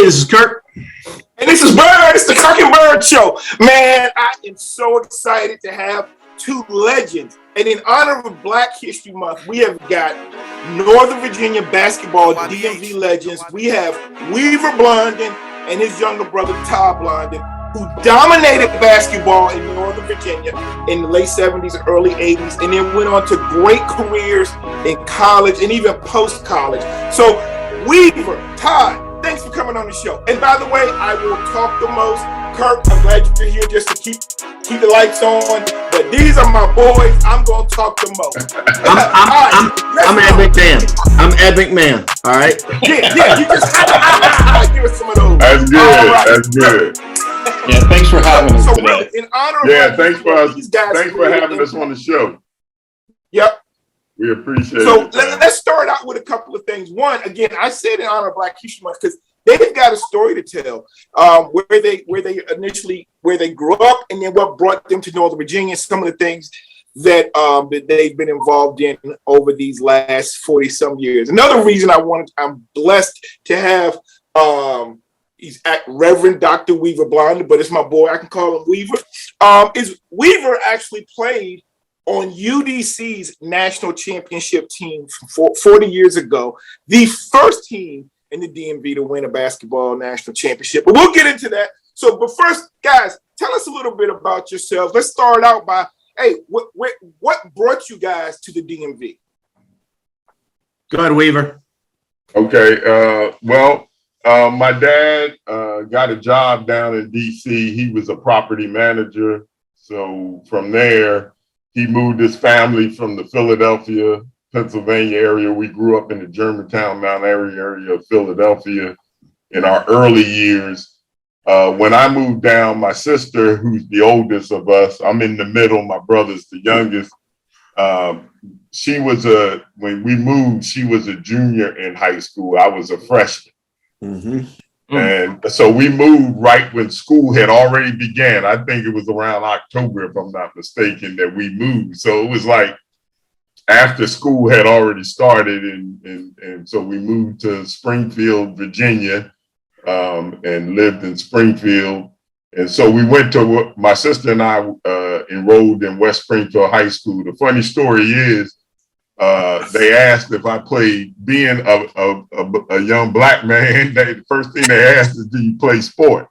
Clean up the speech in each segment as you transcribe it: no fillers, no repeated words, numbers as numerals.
this is Kirk. And this is Byrd. It's the Kirk and Byrd Show. Man, I am so excited to have two legends. And in honor of Black History Month, we have got Northern Virginia basketball DMV legends. We have Weaver Blondin and his younger brother, Todd Blondin, who dominated basketball in Northern Virginia in the late 70s and early 80s, and then went on to great careers in college and even post-college. So, Weaver, Todd, thanks for coming on the show. And by the way, I will talk the most. Kirk, I'm glad you're here just to keep the lights on. But these are my boys. I'm going to talk the most. I'm Ed McMahon. I'm Ed McMahon. All right? Yeah, you just give us some of those. That's good. Right. That's good. Yeah, thanks for having us today. Really, in honor of thanks for having us on the show. Yep. We appreciate it. So let's start out with a couple of things. One, again, I said in honor of Black History Month because they've got a story to tell. Where they grew up, and then what brought them to Northern Virginia. Some of the things that they've been involved in over these last 40-some years. Another reason I'm blessed to have he's at Rev Dr. Weaver Blondin, but it's my boy. I can call him Weaver. Is Weaver actually played on UDC's national championship team from 40 years ago, the first team in the DMV to win a basketball national championship. But we'll get into that. So, but first, guys, tell us a little bit about yourselves. Let's start out by, hey, what brought you guys to the DMV? Go ahead, Weaver. Okay. My dad got a job down in D.C. He was a property manager. So from there, he moved his family from the Philadelphia, Pennsylvania area. We grew up in the Germantown, Mount Airy area of Philadelphia in our early years. When I moved down, my sister, who's the oldest of us, I'm in the middle, my brother's the youngest. When we moved, she was a junior in high school. I was a freshman. Mm-hmm. And so we moved right when school had already began. I think it was around October, if I'm not mistaken, that we moved. So it was like after school had already started, and so we moved to Springfield, Virginia, and lived in Springfield. And so we went to, my sister and I enrolled in West Springfield High School. The funny story is, they asked if I played, being a young Black man, the first thing they asked is, do you play sports?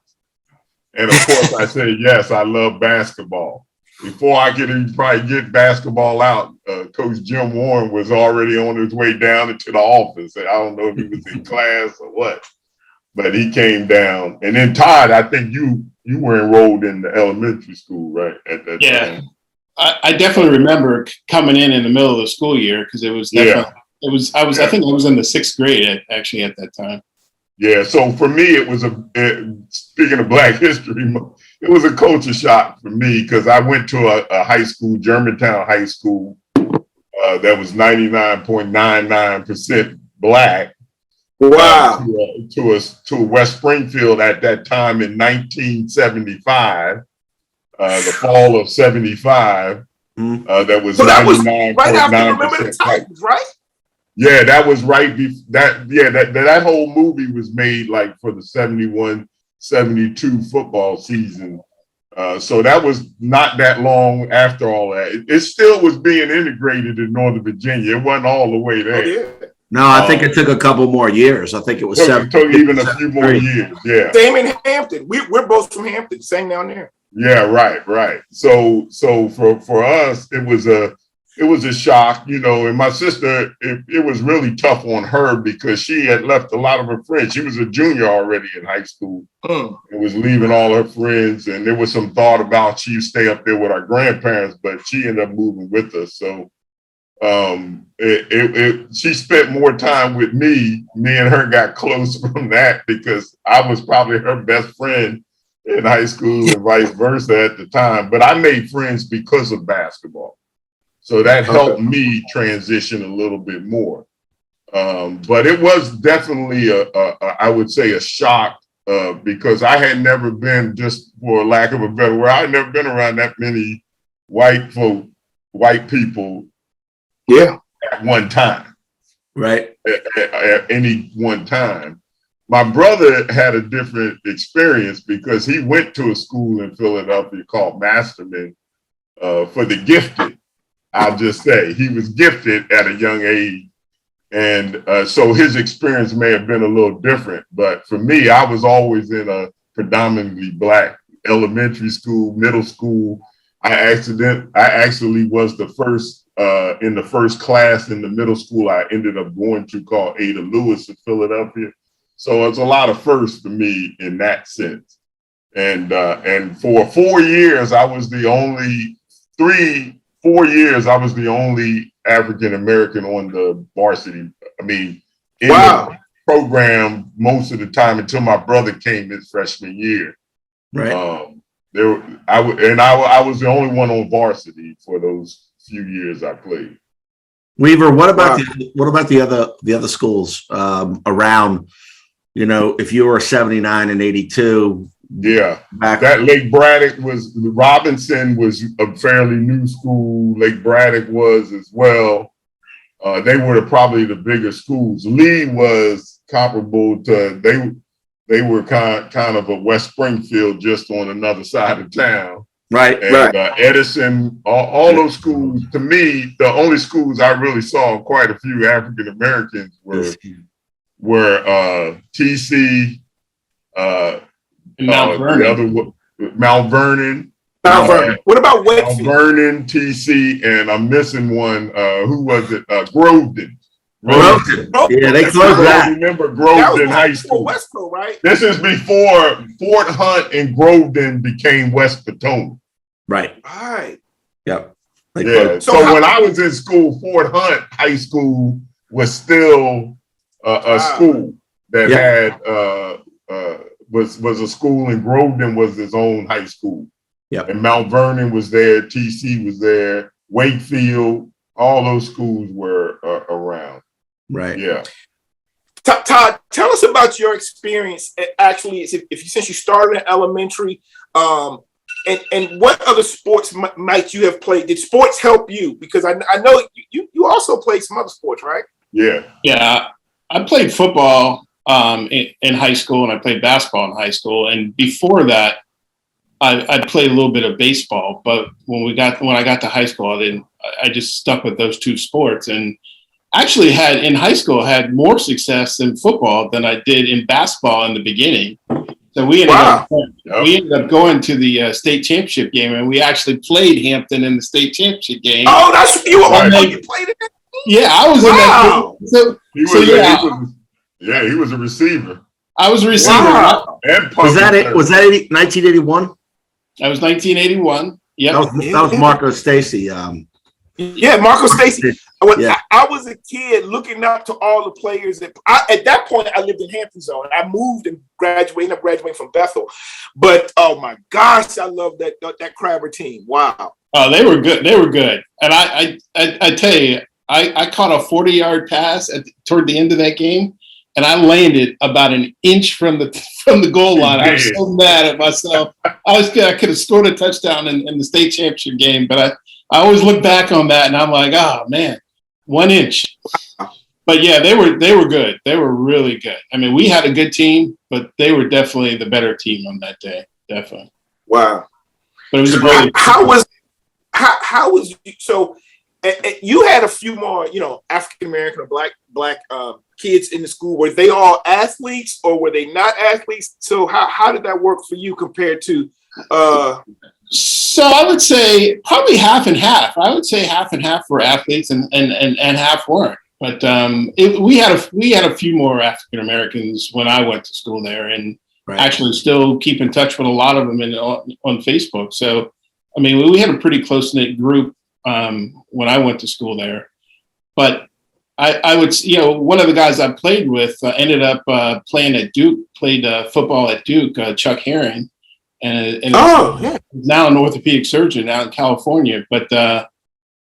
And of course I said, yes, I love basketball. Before I could even probably get basketball out, Coach Jim Warren was already on his way down into the office. I don't know if he was in class or what, but he came down. And then Todd, I think you were enrolled in the elementary school, right? At that time. I definitely remember coming in the middle of the school year because it was definitely, I think I was in the 6th grade actually at that time. Yeah. So for me, it was speaking of Black History, it was a culture shock for me because I went to a high school, Germantown High School, that was 99.99% Black. Wow. To West Springfield at that time in 1975. The fall of 75, that was 99.9%. Right after Remember the Titans, right? Yeah, that was right. That whole movie was made like for the 71-72 football season. So that was not that long after all that. It still was being integrated in Northern Virginia. It wasn't all the way there. Oh, yeah. No, I think it took a couple more years. I think it was It took even a few more years. Yeah. Same in Hampton. We're both from Hampton. Same down there. Yeah, right. So for us, it was a shock, and my sister, it was really tough on her because she had left a lot of her friends. She was a junior already in high school and was leaving all her friends. And there was some thought about she'd stay up there with our grandparents, but she ended up moving with us. So she spent more time with me. Me and her got close from that because I was probably her best friend in high school and vice versa at the time. But I made friends because of basketball. So that helped me transition a little bit more. But it was definitely I would say a shock because I had never been, just for lack of a better word, I had never been around that many white people at one time. Right. At any one time. My brother had a different experience because he went to a school in Philadelphia called Masterman for the gifted. I'll just say he was gifted at a young age. And so his experience may have been a little different. But for me, I was always in a predominantly Black elementary school, middle school. I actually was the first in the first class in the middle school I ended up going to, called Ada Lewis in Philadelphia. So it's a lot of firsts for me in that sense. And for 4 years, I was the only 4 years, I was the only African American on the varsity. I mean, in the program most of the time until my brother came his freshman year. Right. I was the only one on varsity for those few years I played. Weaver, what about the other schools around? You know, if you were 79 and 82. Yeah, that Lake Braddock Robinson was a fairly new school. Lake Braddock was as well. They were probably the bigger schools. Lee was comparable to, they were kind of a West Springfield, just on another side of town. Right, and, right. Edison, all those schools, to me, the only schools I really saw quite a few African Americans were TC, and Mount Vernon. Mount Vernon. Mount Vernon. What about Wakefield? Mount Vernon, TC, and I'm missing one. Who was it? Groveton. Groveton. Yeah, they closed that. I remember Groveton High School. Westco, right? This is before Fort Hunt and Groveton became West Potomac. Right. All right. Yep. Yeah. So when I was in school, Fort Hunt High School was still a school that had was a school, and Groveton was its own high school. Yep. And Mount Vernon was there, TC was there, Wakefield, all those schools were around. Right. Yeah. Todd, tell us about your experience. Actually, since you started in elementary, and what other sports might you have played? Did sports help you? Because I know you also played some other sports, right? Yeah. Yeah, I played football in high school, and I played basketball in high school. And before that, I played a little bit of baseball. But when I got to high school, I just stuck with those two sports, and actually in high school had more success in football than I did in basketball in the beginning. So we ended up going to the state championship game, and we actually played Hampton in the state championship game. Oh, that's you! You played it. Yeah, I was in that game. He was a receiver. I was a receiver. Wow. Was that 1981? That was 1981. Yeah, that was Marco Stacy. Yeah, Marco Stacy. I was a kid looking up to all the players at that point. I lived in Hampton Zone. I moved and graduating from Bethel. But oh my gosh, I love that Crabber team. Wow. Oh, they were good. They were good. And I tell you, I caught a 40-yard pass toward the end of that game, and I landed about an inch from the goal line. I was so mad at myself. I could have scored a touchdown in the state championship game, but I always look back on that and I'm like, oh man, 1 inch. But yeah, they were good. They were really good. I mean, we had a good team, but they were definitely the better team on that day. Definitely. Wow. But it was a great. How was so? You had a few more, African American or black kids in the school. Were they all athletes or were they not athletes? So how did that work for you compared to? So I would say probably half and half. I would say half and half were athletes and half weren't. But we had a few more African Americans when I went to school there, and actually still keep in touch with a lot of them on Facebook. So I mean, we had a pretty close-knit group when I went to school there. But I would, one of the guys I played with ended up playing at Duke, played football at Duke, Chuck Herring. And he's now an orthopedic surgeon out in California. But,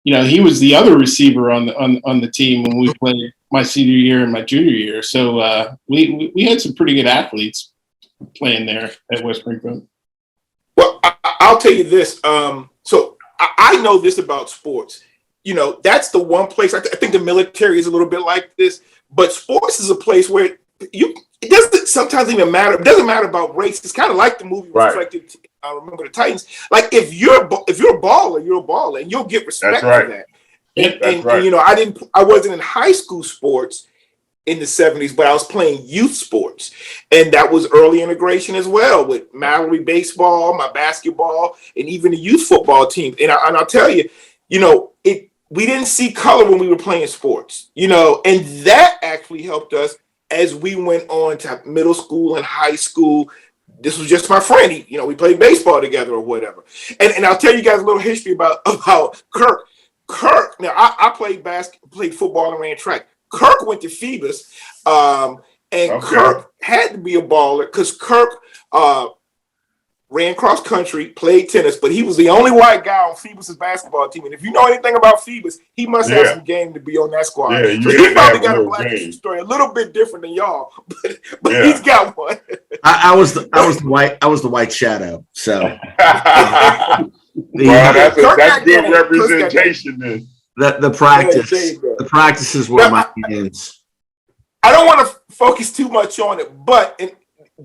he was the other receiver on the team when we played my senior year and my junior year. So we had some pretty good athletes playing there at West Springfield. Well, I'll tell you this. So I know this about sports. That's the one place I think the military is a little bit like this, but sports is a place where it doesn't sometimes even matter. It doesn't matter about race. It's kind of like the movie reflected. Remember the Titans. Like if you're a baller, you're a baller, and you'll get respect for that. And you know, I wasn't in high school sports in the 70s, but I was playing youth sports, and that was early integration as well with Mallory baseball, my basketball, and even the youth football team. And I'll tell you, you know, we didn't see color when we were playing sports, you know, and that actually helped us as we went on to middle school and high school. This was just my friend. You know, we played baseball together or whatever. And I'll tell you guys a little history about Kirk. Now I played football and ran track. Kirk went to Phoebus, and Kirk had to be a baller because Kirk ran cross country, played tennis, but he was the only white guy on Phoebus's basketball team. And if you know anything about Phoebus, he must have some game to be on that squad. Yeah, so he probably got a black story a little bit different than y'all, but he's got one. I was the white shadow. So well, that's good representation then. The practices were my hands. I don't want to focus too much on it, but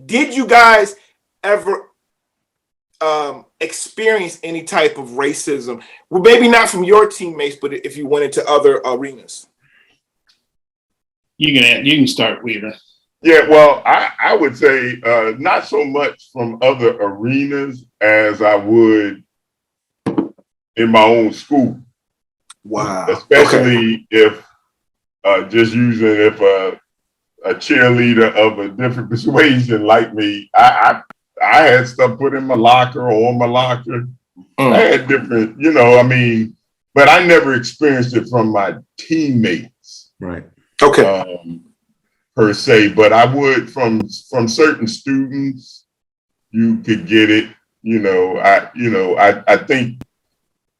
did you guys ever experience any type of racism? Well, maybe not from your teammates, but if you went into other arenas. You can start, Weaver. Yeah, well, I would say not so much from other arenas as I would in my own school. Wow. Especially if if a cheerleader of a different persuasion like me, I had stuff put in my locker or on my locker. I had different, you know, I mean, but I never experienced it from my teammates. Right. Okay. Per se, but I would from certain students, you could get it. I think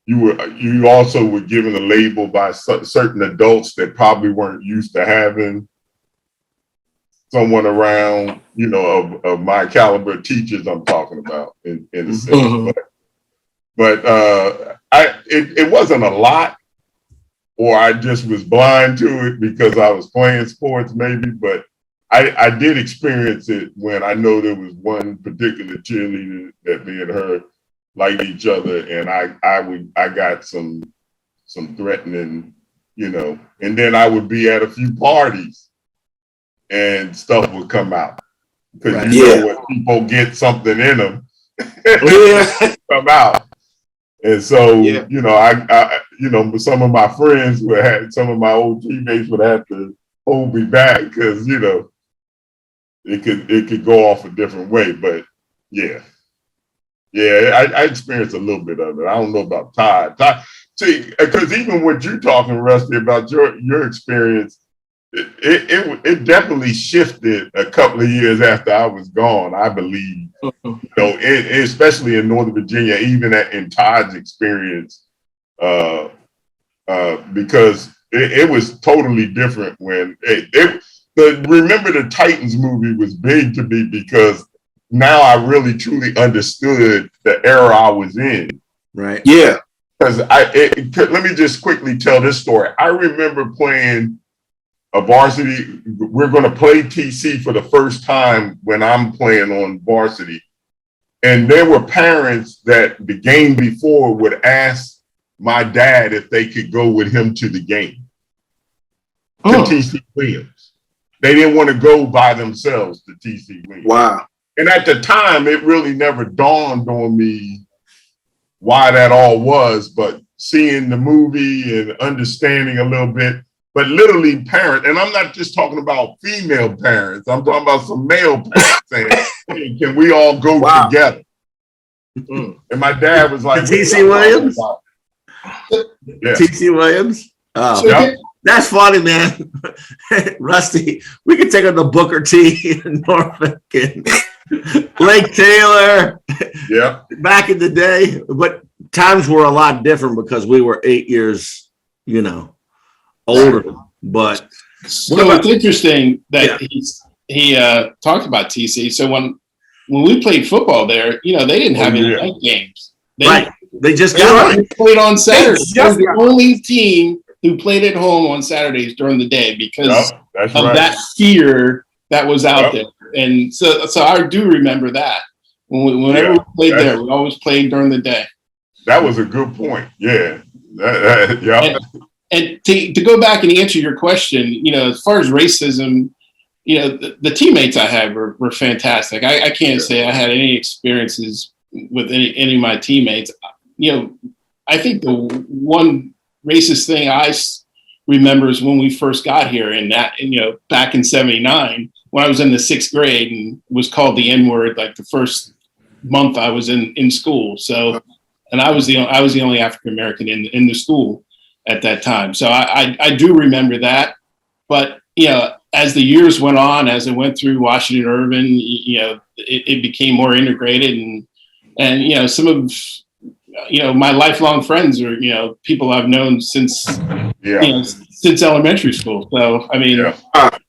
you also were given a label by certain adults that probably weren't used to having someone around, you know, of my caliber teachers I'm talking about in a sense. But it wasn't a lot, or I just was blind to it because I was playing sports maybe, but I did experience it when I know there was one particular cheerleader that me and her liked each other, and I got some threatening, you know, and then I would be at a few parties and stuff would come out because you know when people get something in them, come out. And so, you know, I some of my friends some of my old teammates would have to hold me back because, you know, it could go off a different way. But I experienced a little bit of it. I don't know about Todd. See, because even what you're talking, Rusty, about your experience, it definitely shifted a couple of years after I was gone, I believe. You know, especially in Northern Virginia, even in Todd's experience, because it was totally different when remember the Titans movie was big to me because now I really truly understood the era I was in. Right. Yeah. Because let me just quickly tell this story. I remember playing a varsity. We're going to play TC for the first time when I'm playing on varsity. And there were parents that the game before would ask my dad if they could go with him to the game, to TC Williams. They didn't want to go by themselves to TC Williams. Wow. And at the time, it really never dawned on me why that all was, but seeing the movie and understanding a little bit, but literally parents, and I'm not just talking about female parents, I'm talking about some male parents saying, hey, can we all go together? And my dad was like, TC Williams? TC Williams? Oh, that's funny, man. Rusty, we could take on the Booker T in Norfolk and Lake Taylor. Yeah. Back in the day, but times were a lot different because we were 8 years, you know, older. But so it's interesting that he talked about TC. So when we played football there, you know, they didn't have any night games. They just played on Saturdays. They were the only team who played at home on Saturdays during the day because of that fear that was out there. And so I do remember that. Whenever we played there, we always played during the day. That was a good point. Yeah. And to go back and answer your question, as far as racism, the teammates I had were fantastic. I can't say I had any experiences with any of my teammates. I think the one racist thing I remember is when we first got here, back in '79, when I was in the 6th grade and was called the N-word like the first month I was in school. So, and I was the only African American in the school at that time. So I do remember that. But as the years went on, as I went through Washington Irving, it became more integrated, and some of my lifelong friends are people I've known since since elementary school. So I mean,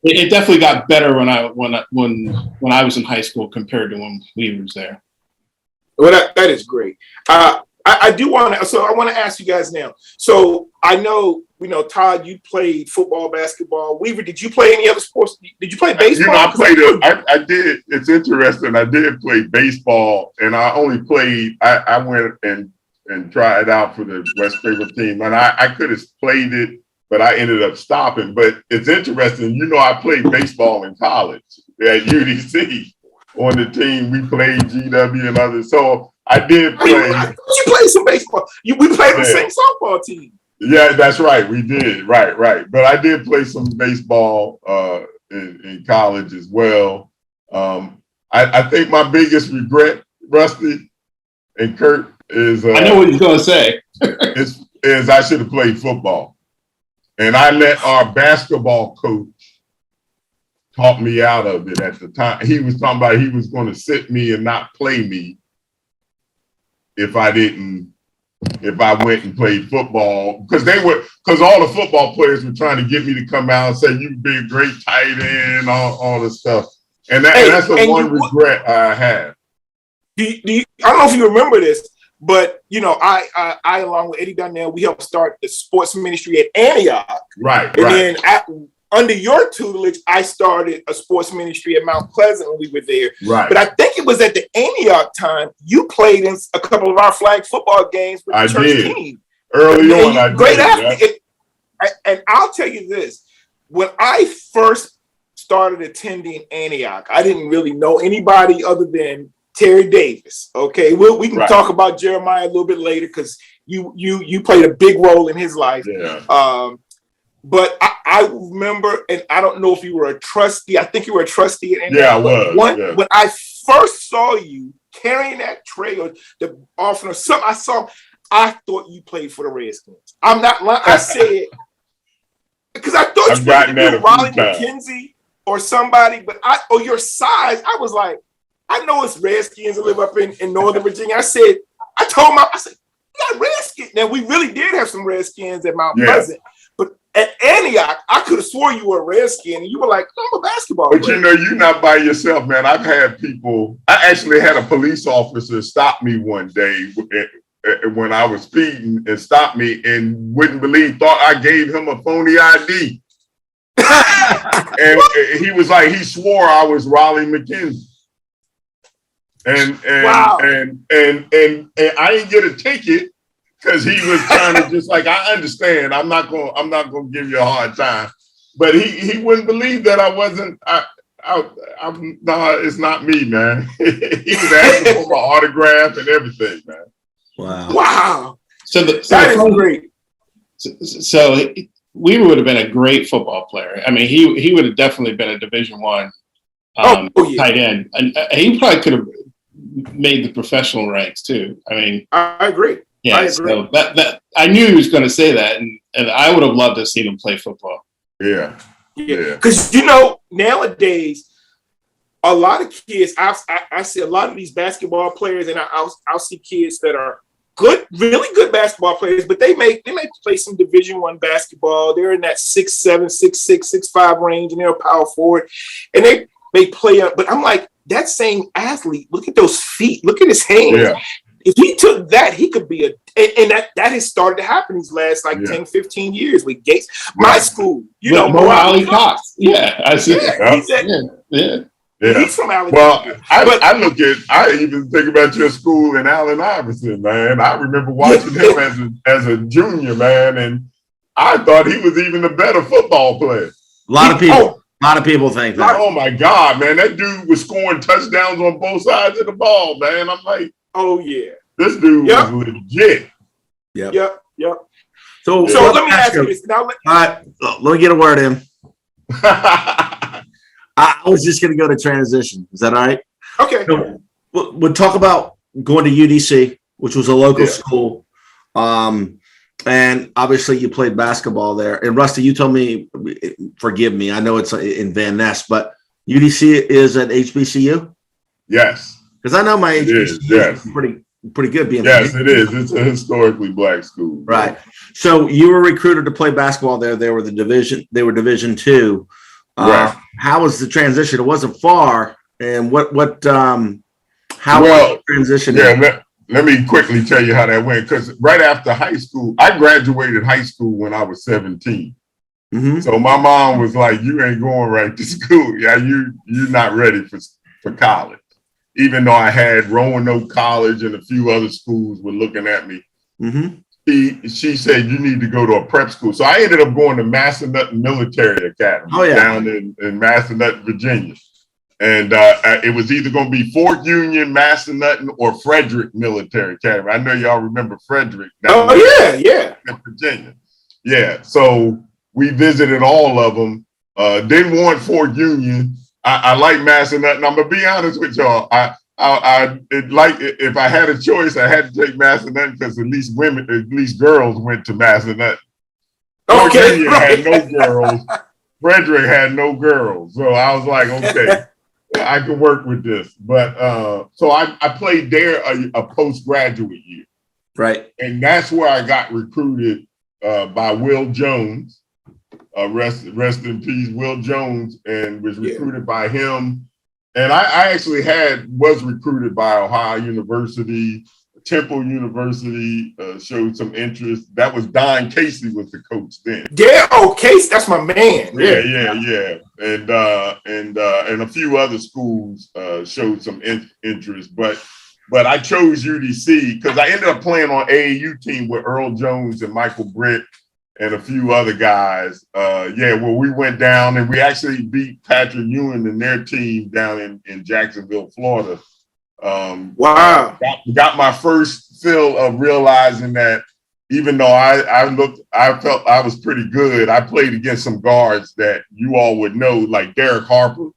it definitely got better when I was in high school compared to when we was there. Well, that is great. I do want to. So I want to ask you guys now. So I know, Todd, you played football, basketball. Weaver, did you play any other sports? Did you play baseball? I did. It's interesting. I did play baseball, and I only played. I went and tried out for the West Springfield team, and I could have played it, but I ended up stopping. But it's interesting. I played baseball in college at UDC on the team. We played GW and others. So I did play. You played some baseball. We played on the same softball team. Yeah, that's right. We did. Right. But I did play some baseball in college as well. I think my biggest regret, Rusty and Kirk, is I know what he's going to say. is I should have played football. And I let our basketball coach talk me out of it at the time. He was talking about he was going to sit me and not play me if I went and played football, because all the football players were trying to get me to come out and say you'd be a great tight end, all this stuff. And that's the one regret I have. I don't know if you remember this, but I along with Eddie Donnell, we helped start the sports ministry at Antioch. Right. And then under your tutelage, I started a sports ministry at Mount Pleasant when we were there. Right. But I think it was at the Antioch time you played in a couple of our flag football games with the church team. Early on, I did. Great athlete. And I'll tell you this: when I first started attending Antioch, I didn't really know anybody other than Terry Davis. Okay, we can talk about Jeremiah a little bit later because you played a big role in his life. Yeah. But I remember, and I don't know if you were a trustee. I think you were a trustee at Antioch. Yeah, I was. When I first saw you carrying that tray or the offering or something, I thought you played for the Redskins. I'm not lying. I said because I thought you were Raleigh McKenzie or somebody, but your size, I was like, I know it's Redskins that live up in Northern Virginia. I said, you got Redskins. Now we really did have some Redskins at Mount Pleasant. But at Antioch, I could have swore you were a Redskin, and you were like, I'm a basketball player. But you're not by yourself, man. I've had people. I actually had a police officer stop me one day when I was speeding and stopped me and wouldn't believe, thought I gave him a phony ID. And he was like, he swore I was Raleigh McKenzie. And I didn't get a ticket. Because he was trying to just like, I understand. I'm not gonna give you a hard time, but he wouldn't believe that I wasn't. No, it's not me, man. He was asking for my autograph and everything, man. Wow. So that is great. So Weaver would have been a great football player. I mean, he would have definitely been a Division I tight end, and he probably could have made the professional ranks too. I mean, I agree. Yeah, so that I knew he was going to say that, and I would have loved to see him play football. Yeah. Because nowadays, a lot of kids, I see a lot of these basketball players, and I'll see kids that are good, really good basketball players, but they may play some Division I basketball. They're in that 6'7", 6'6", 6'5" range, and they're a power forward, and they may play up. But I'm like, that same athlete, look at those feet, look at his hands. Yeah. If he took that, he could be and that has started to happen these last 10, 15 years with Gates. My school, Mo Ali Cox. Yeah, I see. Yeah. Yeah. He's from Alabama. Well, I even think about your school in Allen Iverson, man. I remember watching him as a junior, man, and I thought he was even a better football player. A lot of people think that. Oh my God, man, that dude was scoring touchdowns on both sides of the ball, man. I'm like, oh yeah, this dude was legit. Yep. So let me ask you this. Now, let me get a word in. I was just going to go to transition. Is that all right? Okay. So we'll talk about going to UDC, which was a local school. And obviously you played basketball there. And Rusty, you told me, forgive me, I know it's in Van Ness, but UDC is at HBCU? Yes. Because I know my HBCU is pretty good. Yes, it is. It's a historically black school. Right. So you were recruited to play basketball there. They were Division II. Right. How was the transition? It wasn't far. And how was the transition? Yeah, let me quickly tell you how that went. Because right after high school, I graduated high school when I was 17. Mm-hmm. So my mom was like, "You ain't going right to school. Yeah, you're not ready for college." Even though I had Roanoke College and a few other schools were looking at me. Mm-hmm. She said, "You need to go to a prep school." So I ended up going to Massanutten Military Academy down in Massanutten, Virginia. And it was either going to be Fort Union, Massanutten, or Frederick Military Academy. I know y'all remember Frederick. Yeah. In Virginia. Yeah. So we visited all of them. Didn't want Fort Union. I like Massanutten. I'm gonna be honest with y'all. If I had a choice, I had to take Massanutten because at least girls went to Massanutten. Okay, had no girls. Frederick had no girls, so I was like, okay, I can work with this. But so I played there a postgraduate year, right? And that's where I got recruited by Will Jones. Rest in peace, Will Jones, and was recruited by him. And I actually was recruited by Ohio University, Temple University showed some interest. That was Don Casey was the coach then. Yeah, Casey, that's my man. Yeah. And a few other schools showed some interest, but I chose UDC because I ended up playing on AAU team with Earl Jones and Michael Britt and a few other guys. We went down and we actually beat Patrick Ewing and their team down in Jacksonville, Florida. Wow. Got my first feel of realizing that even though I felt I was pretty good, I played against some guards that you all would know, like Derek Harper.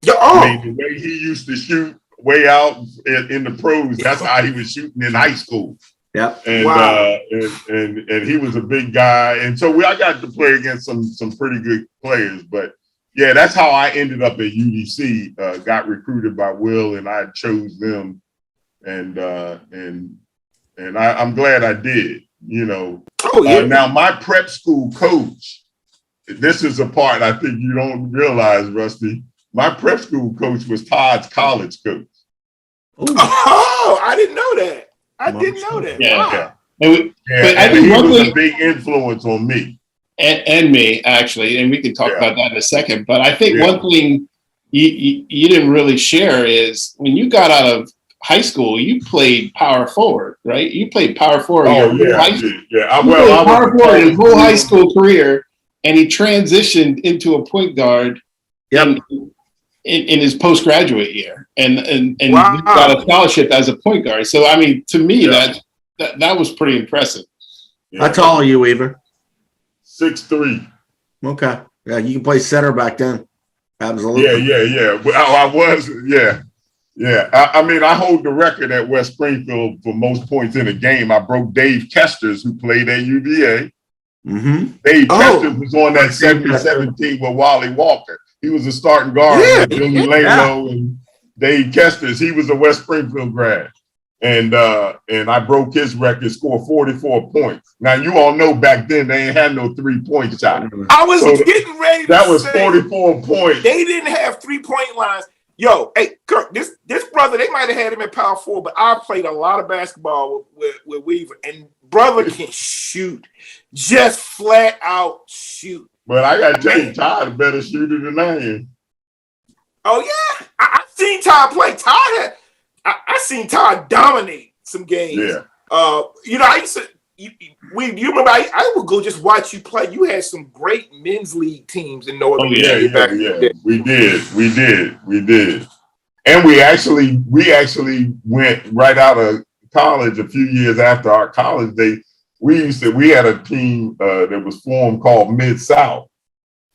The way he used to shoot way out in the pros, that's how he was shooting in high school. Yeah, and he was a big guy, and so I got to play against some pretty good players. But yeah, that's how I ended up at UDC. Got recruited by Will, and I chose them, and I'm glad I did. You know. Now my prep school coach. This is a part I think you don't realize, Rusty. My prep school coach was Todd's college coach. Oh, I didn't know that. I didn't know that. Yeah. Wow. But I think think he was a big influence on me. And me, actually, and we can talk about that in a second. But I think one thing you didn't really share is when you got out of high school, you played power forward, right? You played power forward. I was power forward your whole high school career, and he transitioned into a point guard. Yep. In his postgraduate year, and got a scholarship as a point guard. So I mean, to me, that was pretty impressive. How tall are you, Weaver? 6'3". Okay, yeah, you can play center back then. Absolutely. Yeah. I was. Yeah. I mean, I hold the record at West Springfield for most points in a game. I broke Dave Kester's, who played at UVA. Mm-hmm. Dave Kester was on that 77 team with Wally Walker. He was a starting guard with Billy Lalo and Dave Kester's. He was a West Springfield grad. And I broke his record, scored 44 points. Now, you all know back then they ain't had no 3-point shot. I was getting ready to That was 44 points. They didn't have 3-point lines. Yo, hey, Kirk, this brother, they might have had him at power forward, but I played a lot of basketball with Weaver, and brother can shoot. Just flat out shoot. But I got to tell you, Todd a better shooter than I am. Oh yeah, I seen Todd play. I seen Todd dominate some games. Yeah. I used to. You remember? I would go just watch you play. You had some great men's league teams in Northern Virginia back in the day. We did. And we actually went right out of college a few years after our college days. We had a team that was formed called Mid-South,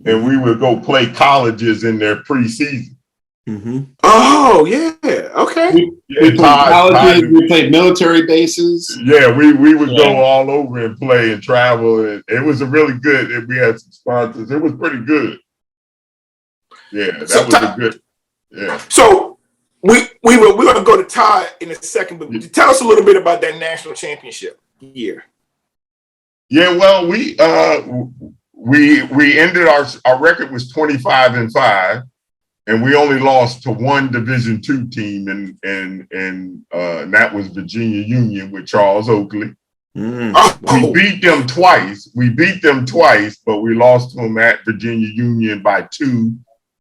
and we would go play colleges in their preseason. Mm-hmm. Oh yeah, okay. We played colleges, we played military bases. Yeah, we would go all over and play and travel, and it was a really good. We had some sponsors. It was pretty good. Yeah, that was a good. Yeah. So we're gonna go to Todd in a second, but tell us a little bit about that national championship year. Yeah, well, we ended our record was 25-5. And we only lost to one Division II team, and that was Virginia Union with Charles Oakley. We beat them twice. But we lost to them at Virginia Union by 2.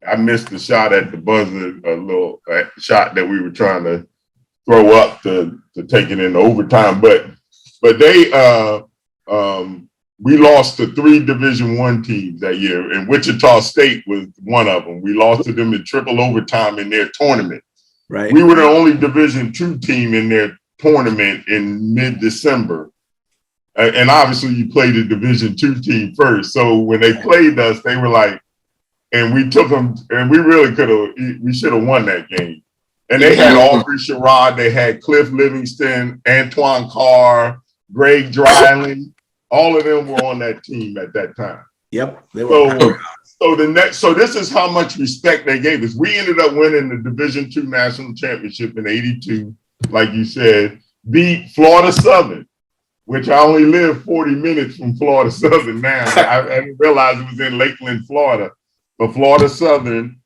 I missed the shot at the buzzer, a little shot that we were trying to throw up to take it into overtime. But they we lost to 3 Division I teams that year, and Wichita State was one of them. We lost to them in triple overtime in their tournament. Right. We were the only Division II team in their tournament in mid-December. And obviously you played the Division II team first. So when they played us, they were like, and we took them, and we should have won that game. And they had Aubrey Sherrod, they had Cliff Livingston, Antoine Carr, Greg Dryling. All of them were on that team at that time. Yep. They were. So this is how much respect they gave us. We ended up winning the Division II National Championship in '82, like you said, beat Florida Southern, which I only live 40 minutes from Florida Southern now. I didn't realize it was in Lakeland, Florida. But Florida Southern,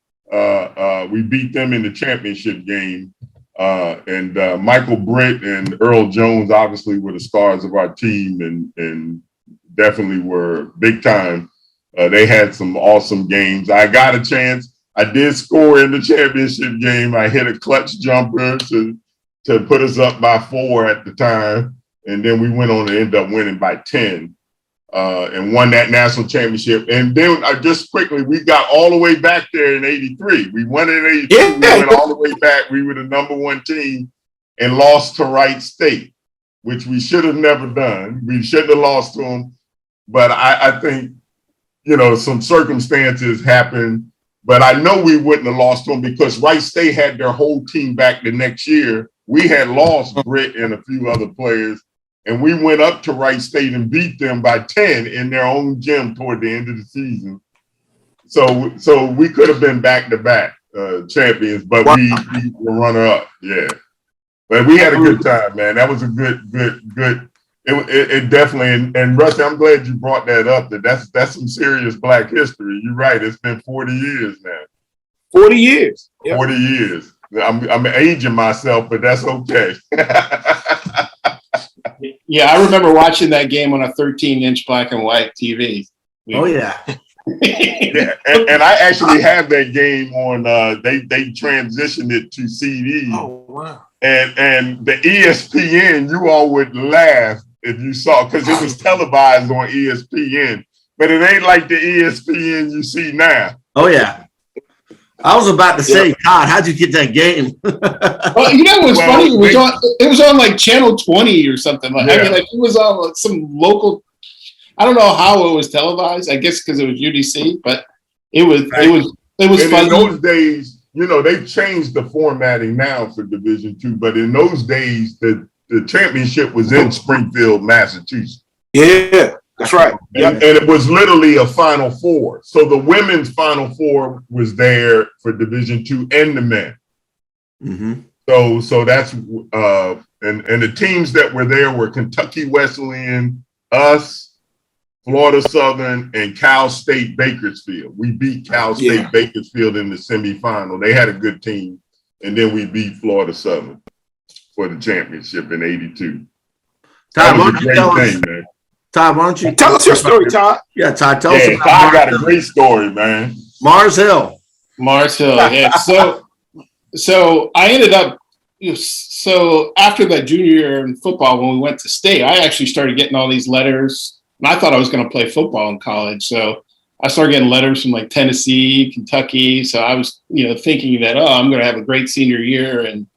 we beat them in the championship game. And Michael Britt and Earl Jones obviously were the stars of our team and definitely were big time. They had some awesome games. I got a chance. I did score in the championship game. I hit a clutch jumper to put us up by 4 at the time. And then we went on to end up winning by 10 and won that national championship. And then just quickly, we got all the way back there in '83. We won in '82. Yeah. We went all the way back. We were the number 1 team and lost to Wright State, which we should have never done. We shouldn't have lost to them. But I think, some circumstances happened. But I know we wouldn't have lost to them because Wright State had their whole team back the next year. We had lost Britt and a few other players. And we went up to Wright State and beat them by 10 in their own gym toward the end of the season. So we could have been back-to-back champions, but we were runner-up. Yeah, but we had a good time, man. That was a good. It definitely. And Rusty, I'm glad you brought that up. That's some serious Black history. You're right. It's been 40 years now. 40 years. Yep. 40 years. I'm aging myself, but that's okay. Yeah, I remember watching that game on a 13-inch black and white TV. Oh yeah. Yeah, and I actually have that game on. They transitioned it to CD. Oh wow! And the ESPN, you all would laugh if you saw because it was televised on ESPN, but it ain't like the ESPN you see now. Oh yeah. I was about to say, Todd, how'd you get that game? Well, what's funny? It was on like Channel 20 or something. Like, I mean, like it was on like some local. I don't know how it was televised. I guess because it was UDC, but it was fun. In those days, they've changed the formatting now for Division II, but in those days, the championship was in Springfield, Massachusetts. Yeah. That's right. And it was literally a Final Four. So the women's Final Four was there for Division II and the men. Mm-hmm. So that's and the teams that were there were Kentucky Wesleyan, us, Florida Southern, and Cal State Bakersfield. We beat Cal State Bakersfield in the semifinal. They had a good team, and then we beat Florida Southern for the championship in '82. That was a great thing, man. Todd, why don't you tell us your story, Todd? Yeah, Todd, tell us about Todd got a great story, man. Mars Hill. Mars Hill, yeah. So I ended up, so after that junior year in football, when we went to state, I actually started getting all these letters, and I thought I was going to play football in college. So I started getting letters from like Tennessee, Kentucky. So I was, thinking that, I'm going to have a great senior year and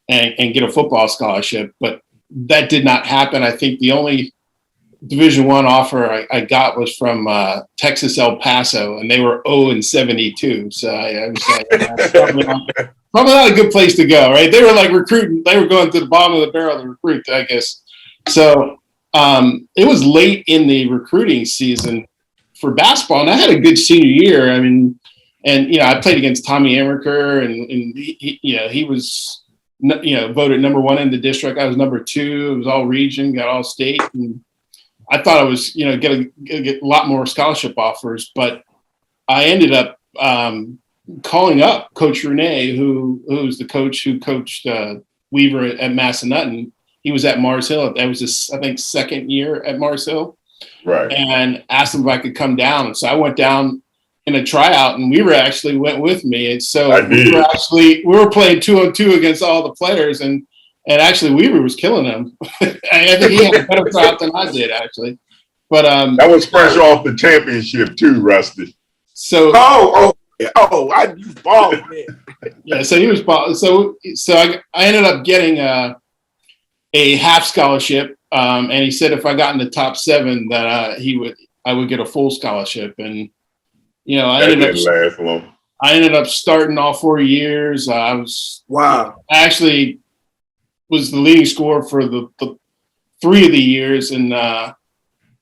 get a football scholarship. But that did not happen. I think the only Division I offer I got was from Texas El Paso, and they were 0-72. So I was like, probably not a good place to go, right? They were like recruiting. They were going to the bottom of the barrel to recruit, I guess. So it was late in the recruiting season for basketball, and I had a good senior year. I mean, and I played against Tommy Amaker, and he was voted number 1 in the district. I was number 2. It was all region, got all state, and I thought I was gonna get a lot more scholarship offers, but I ended up calling up Coach Renee, who's the coach who coached Weaver at Massanutten. He was at Mars Hill. That was his, I think, second year at Mars Hill. Right. And asked him if I could come down. And so I went down in a tryout, and Weaver actually went with me. And so we were playing 2-on-2 against all the players, and actually Weaver was killing them. I think he had a better shot than I did, actually. But that was fresh off the championship too, Rusty. So I was balling, man. Yeah, so he was so I ended up getting a half scholarship, and he said if I got in the top 7 that I would get a full scholarship, and I ended up starting all 4 years. I actually was the leading scorer for the 3 of the years, and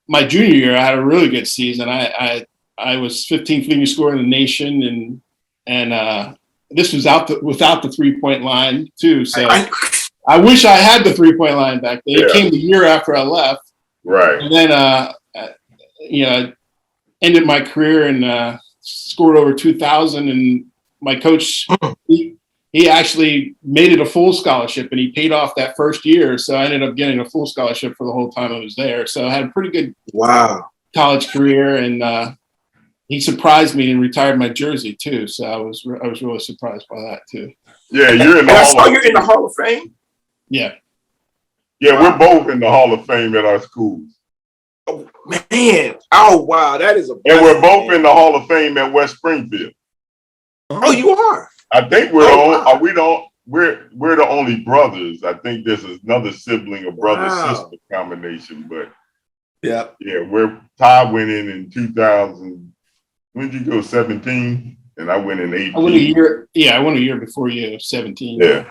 my junior year I had a really good season. I was 15th leading scorer in the nation, and this was without the 3-point line too. So I wish I had the 3-point line back then. It came the year after I left, right? And then ended my career and scored over 2,000. And my coach, he actually made it a full scholarship, and he paid off that first year. So I ended up getting a full scholarship for the whole time I was there. So I had a pretty good college career, and he surprised me and retired my jersey too. So I was really surprised by that too. Yeah, you're in the you're in the Hall of Fame. Yeah. Yeah, we're both in the Hall of Fame at our schools. Oh man! Oh wow, that is a. And we're both in the Hall of Fame at West Springfield. Oh, you are. I think we're the only brothers. I think there's another sibling or brother-sister combination, but yeah, where Todd went in 2000. When did you go? 17, and I went in 18. I went a year. Yeah, I went a year before you. 17. Yeah.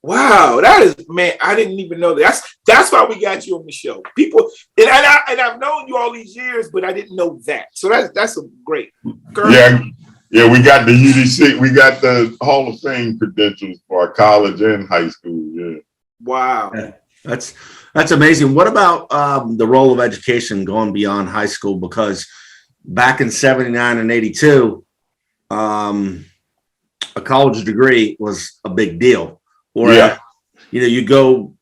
Wow, that is, man, I didn't even know that. That's why we got you on the show. People, and I've known you all these years, but I didn't know that. So that's a great. Kirk. Yeah, we got the UDC, we got the Hall of Fame credentials for our college and high school. Yeah. Wow. Yeah, that's amazing. What about the role of education going beyond high school? Because back in 79 and 82, a college degree was a big deal. Or, you go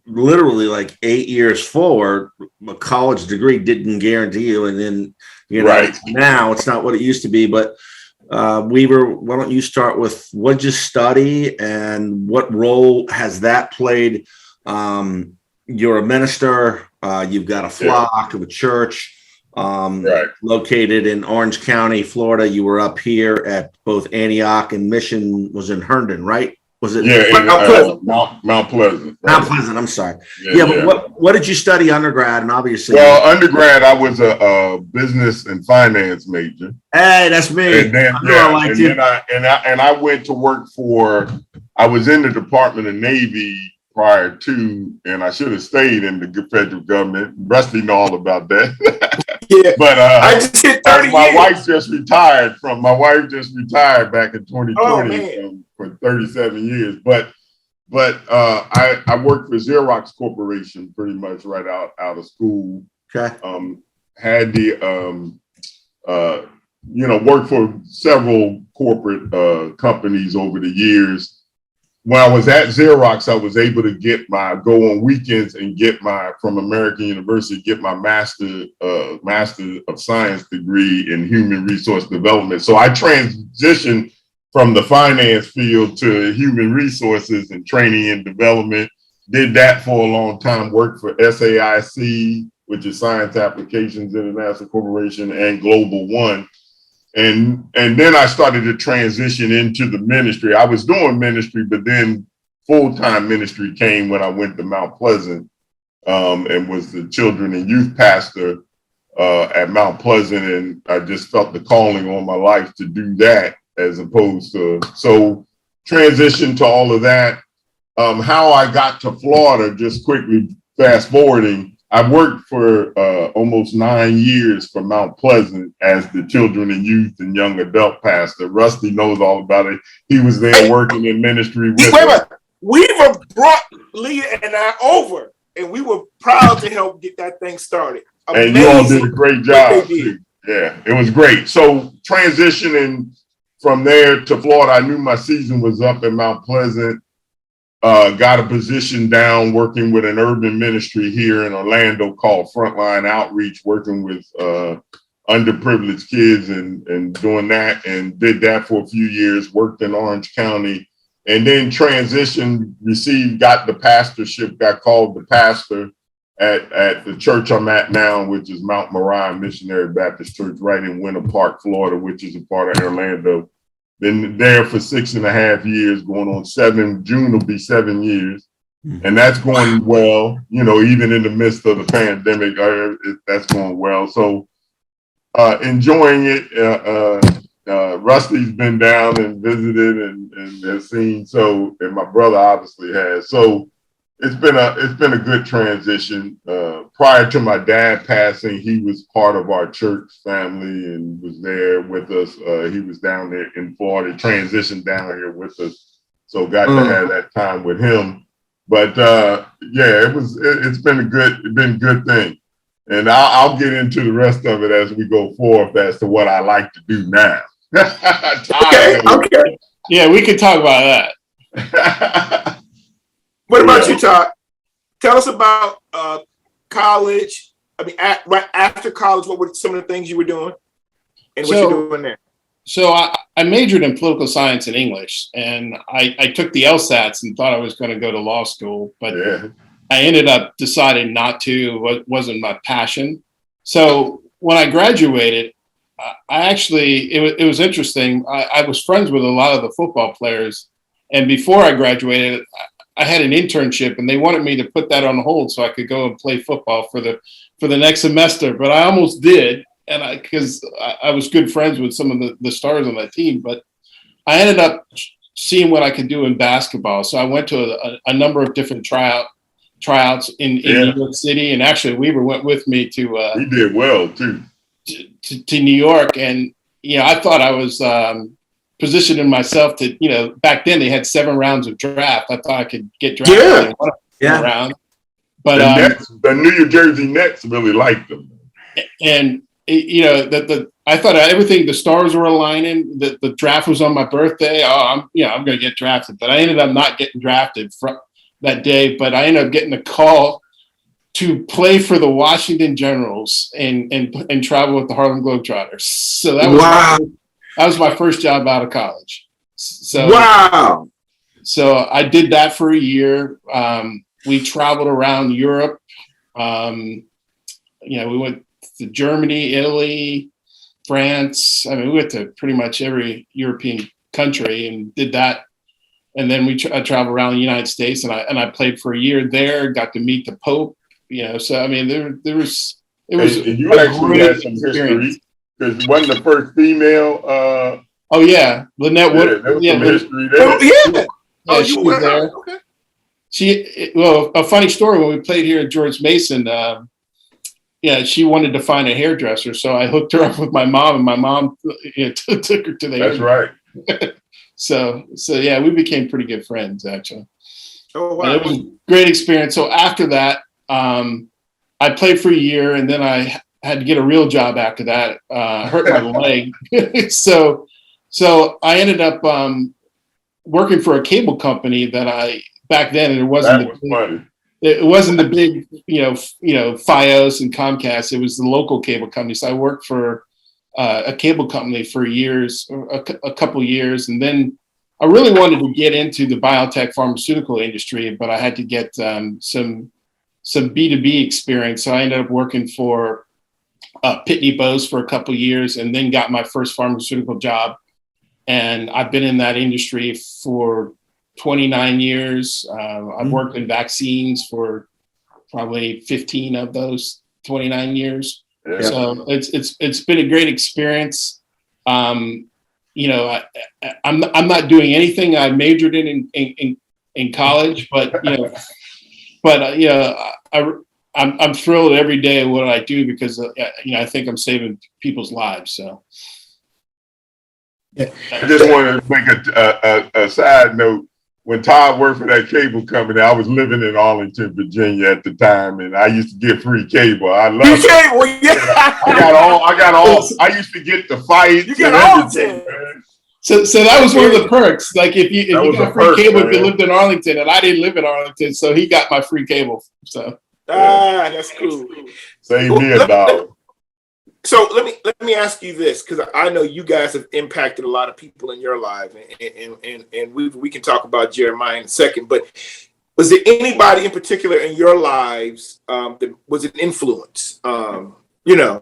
literally like 8 years forward, a college degree didn't guarantee you. And then, now it's not what it used to be. But Weaver, why don't you start with what'd you study and what role has that played? You're a minister. You've got a flock of a church located in Orange County, Florida. You were up here at both Antioch and Mission was in Herndon, right? Was it? Mount Pleasant. Mount Pleasant. I'm sorry. But what did you study undergrad? And obviously, undergrad, I was a business and finance major. Hey, that's me. And then, I went to work I was in the Department of Navy prior to, and I should have stayed in the federal government. Rusty know all about that. But I just hit 30 my years. wife just retired back in 2020 for 37 years. But I worked for Xerox Corporation pretty much right out of school. Okay. Had the worked for several corporate companies over the years. when I was at Xerox, I was able to go on weekends and get from American University, get my Master of Science degree in Human Resource Development. So I transitioned from the finance field to human resources and training and development. Did that for a long time, worked for SAIC, which is Science Applications International Corporation, and Global One. And then I started to transition into the ministry. I was doing ministry, but then full-time ministry came when I went to Mount Pleasant and was the children and youth pastor at Mount Pleasant. And I just felt the calling on my life to do that as opposed to, so transition to all of that. How I got to Florida, just quickly fast forwarding, I worked for almost 9 years for Mount Pleasant as the children and youth and young adult pastor. Rusty knows all about it. He was there working in ministry with us. We've brought Leah and I over, and we were proud to help get that thing started. Amazing. And you all did a great job too. Yeah, it was great. So transitioning from there to Florida, I knew my season was up in Mount Pleasant. Got a position down working with an urban ministry here in Orlando called Frontline Outreach, working with underprivileged kids and doing that, and did that for a few years, worked in Orange County, and then transitioned, got the pastorship, got called the pastor at the church I'm at now, which is Mount Moriah Missionary Baptist Church right in Winter Park, Florida, which is a part of Orlando. Been there for 6.5 years, going on June will be 7 years. And that's going well, even in the midst of the pandemic, that's going well. So enjoying it. Rusty's been down and visited and has seen, and my brother obviously has. So it's been a good transition. Prior to my dad passing, he was part of our church family and was there with us. He was down there in Florida, transitioned down here with us, so got to have that time with him. But it's been a good thing, and I'll get into the rest of it as we go forth as to what I like to do now. Okay. Yeah, we can talk about that. What about you, Todd? Tell us about college. I mean, right after college, what were some of the things you were doing and what you're doing there? So I majored in political science and English, and I took the LSATs and thought I was going to go to law school, but I ended up deciding not to. It wasn't my passion. So when I graduated, it was interesting. I was friends with a lot of the football players, and before I graduated, I had an internship, and they wanted me to put that on hold so I could go and play football for the next semester. But I almost did, and because I was good friends with some of the stars on that team. But I ended up seeing what I could do in basketball. So I went to a number of different tryouts in New York City, and actually Weaver went with me to. He did well too. To New York, and I thought I was. Positioning myself to, back then they had 7 rounds of draft. I thought I could get drafted in one round. But the New Jersey Nets really liked them. And I thought everything, the stars were aligning. The draft was on my birthday. I'm going to get drafted. But I ended up not getting drafted that day. But I ended up getting a call to play for the Washington Generals and travel with the Harlem Globetrotters. So that was that was my first job out of college. So So I did that for a year. We traveled around Europe. We went to Germany, Italy, France. I mean, we went to pretty much every European country and did that. And then I traveled around the United States, and I played for a year there. Got to meet the Pope. So I mean, it was. And you actually had some history. Because wasn't the first female? Lynette Wood. There was some history there. She was there. Okay. A funny story, when we played here at George Mason, she wanted to find a hairdresser, so I hooked her up with my mom, and my mom took her to the hairdresser. That's right. So we became pretty good friends, actually. Oh, wow. And it was a great experience. So after that, I played for a year, and then I had to get a real job after that. Hurt my leg. So I ended up working for a cable company that back then it wasn't funny. It wasn't the big, FiOS and Comcast. It was the local cable company. So I worked for a cable company for years, a couple years, and then I really wanted to get into the biotech pharmaceutical industry, but I had to get some B2B experience. So I ended up working for Pitney Bowes for a couple years, and then got my first pharmaceutical job. And I've been in that industry for 29 years. I've worked in vaccines for probably 15 of those 29 years. Yeah. So it's been a great experience. I'm not doing anything I majored in college, but I'm thrilled every day at what I do because I think I'm saving people's lives. So. I just want to make a side note. When Todd worked for that cable company, I was living in Arlington, Virginia at the time, and I used to get free cable. I loved it. Cable, yeah. I got all. I used to get the fights. You got all the. So that was one of the perks. Like if you got free cable if you lived in Arlington, and I didn't live in Arlington, so he got my free cable. So that's cool. Save me a dollar. So let me ask you this, because I know you guys have impacted a lot of people in your life, and we can talk about Jeremiah in a second. But was there anybody in particular in your lives that was an influence, in or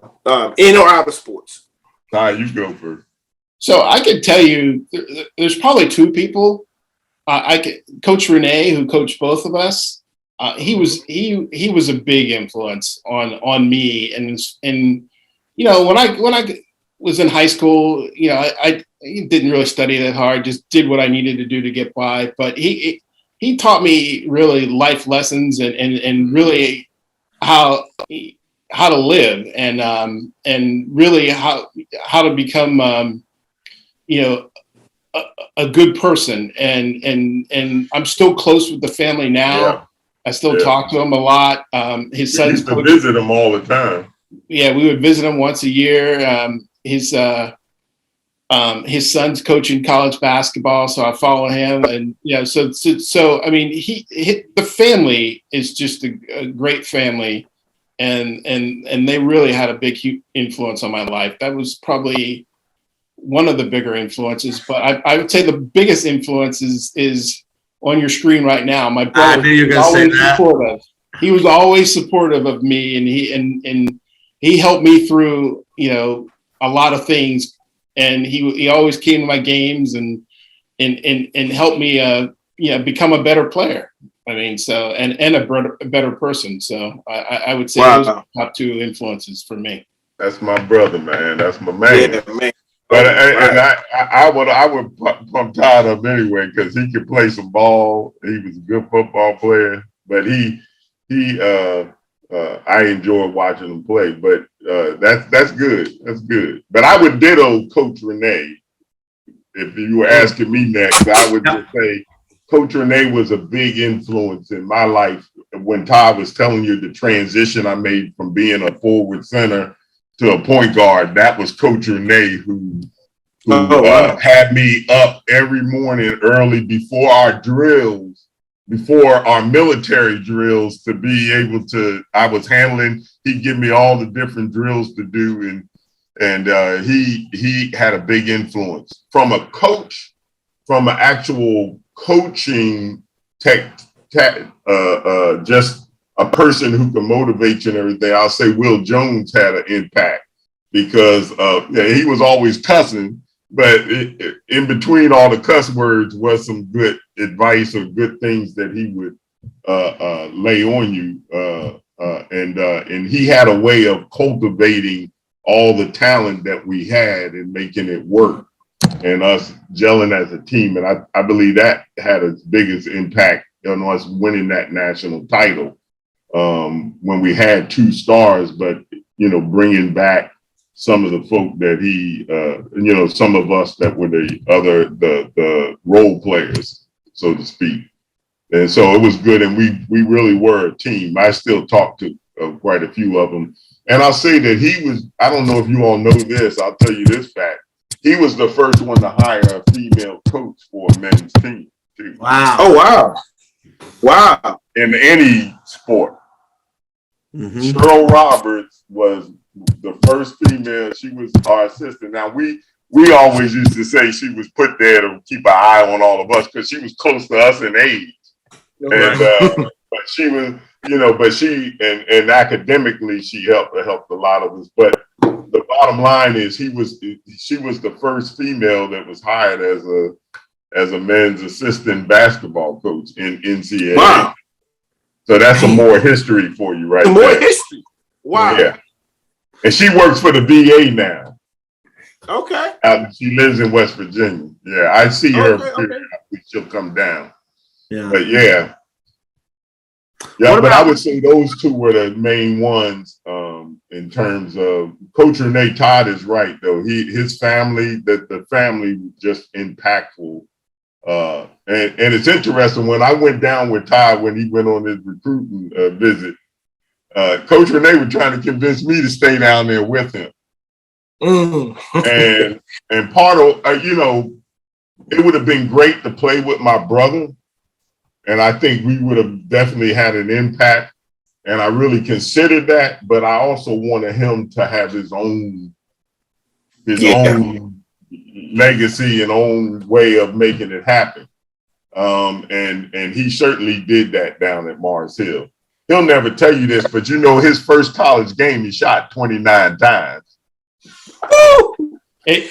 out of sports? You go first. So I could tell you, there's probably two people. Coach Renee, who coached both of us. He was a big influence on me, and when I was in high school, I didn't really study that hard, just did what I needed to do to get by. But he taught me really life lessons and really how to live and really how to become a good person. And I'm still close with the family now. Yeah. I still talk to him a lot. His sons used to visit him all the time. Yeah, we would visit him once a year. His son's coaching college basketball, so I follow him. And so I mean, the family is just a great family, and they really had a big influence on my life. That was probably one of the bigger influences. But I would say the biggest influence is on your screen right now. My brother. I knew you were going to say that. Supportive. He was always supportive of me, and he helped me through, a lot of things, and he always came to my games and helped me, become a better player. I mean, so and a better person. So I would say those are the top two influences for me. That's my brother, man. That's my man. Yeah, man. But I would pump Todd up anyway because he could play some ball. He was a good football player, but I enjoy watching him play, but that's good. That's good. But I would ditto Coach Renee. If you were asking me next, I would just say Coach Renee was a big influence in my life. When Todd was telling you the transition I made from being a forward center to a point guard, that was Coach Renee who had me up every morning early before our drills. Before our military drills to be able to, I was handling, he'd give me all the different drills to do. And he had a big influence from a coach, from an actual coaching just a person who can motivate you and everything. I'll say Will Jones had an impact because he was always cussing, but in between all the cuss words was some good advice or good things that he would lay on you. And he had a way of cultivating all the talent that we had and making it work and us gelling as a team. And I believe that had its biggest impact on us winning that national title when we had 2 stars, but, bringing back some of the folk that he, some of us that were the role players, so to speak. And so it was good. And we really were a team. I still talk to quite a few of them. And I'll say that he was, I don't know if you all know this, I'll tell you this fact. he was the first one to hire a female coach for a men's team too. Wow. Oh, wow. Wow. In any sport. Mm-hmm. Cheryl Roberts was the first female. She was our assistant. Now we always used to say she was put there to keep an eye on all of us because she was close to us in age. And but she was, but she and academically she helped a lot of us. But the bottom line is she was the first female that was hired as a men's assistant basketball coach in NCAA. Wow. So that's some more history for you, right? Some more history. Wow. Yeah. And she works for the VA now. Okay. She lives in West Virginia. Yeah, I see her. Okay. She'll come down. Yeah. But yeah. Yeah, but I would say those two were the main ones in terms of Coach Renee Todd is right though. His family, the family was just impactful. And it's interesting when I went down with Todd when he went on his recruiting visit. Coach Renee was trying to convince me to stay down there with him. And part of it would have been great to play with my brother, and I think we would have definitely had an impact. And I really considered that, but I also wanted him to have his own legacy and own way of making it happen. And he certainly did that down at Mars Hill. He'll never tell you this, but his first college game, he shot 29 times. Woo!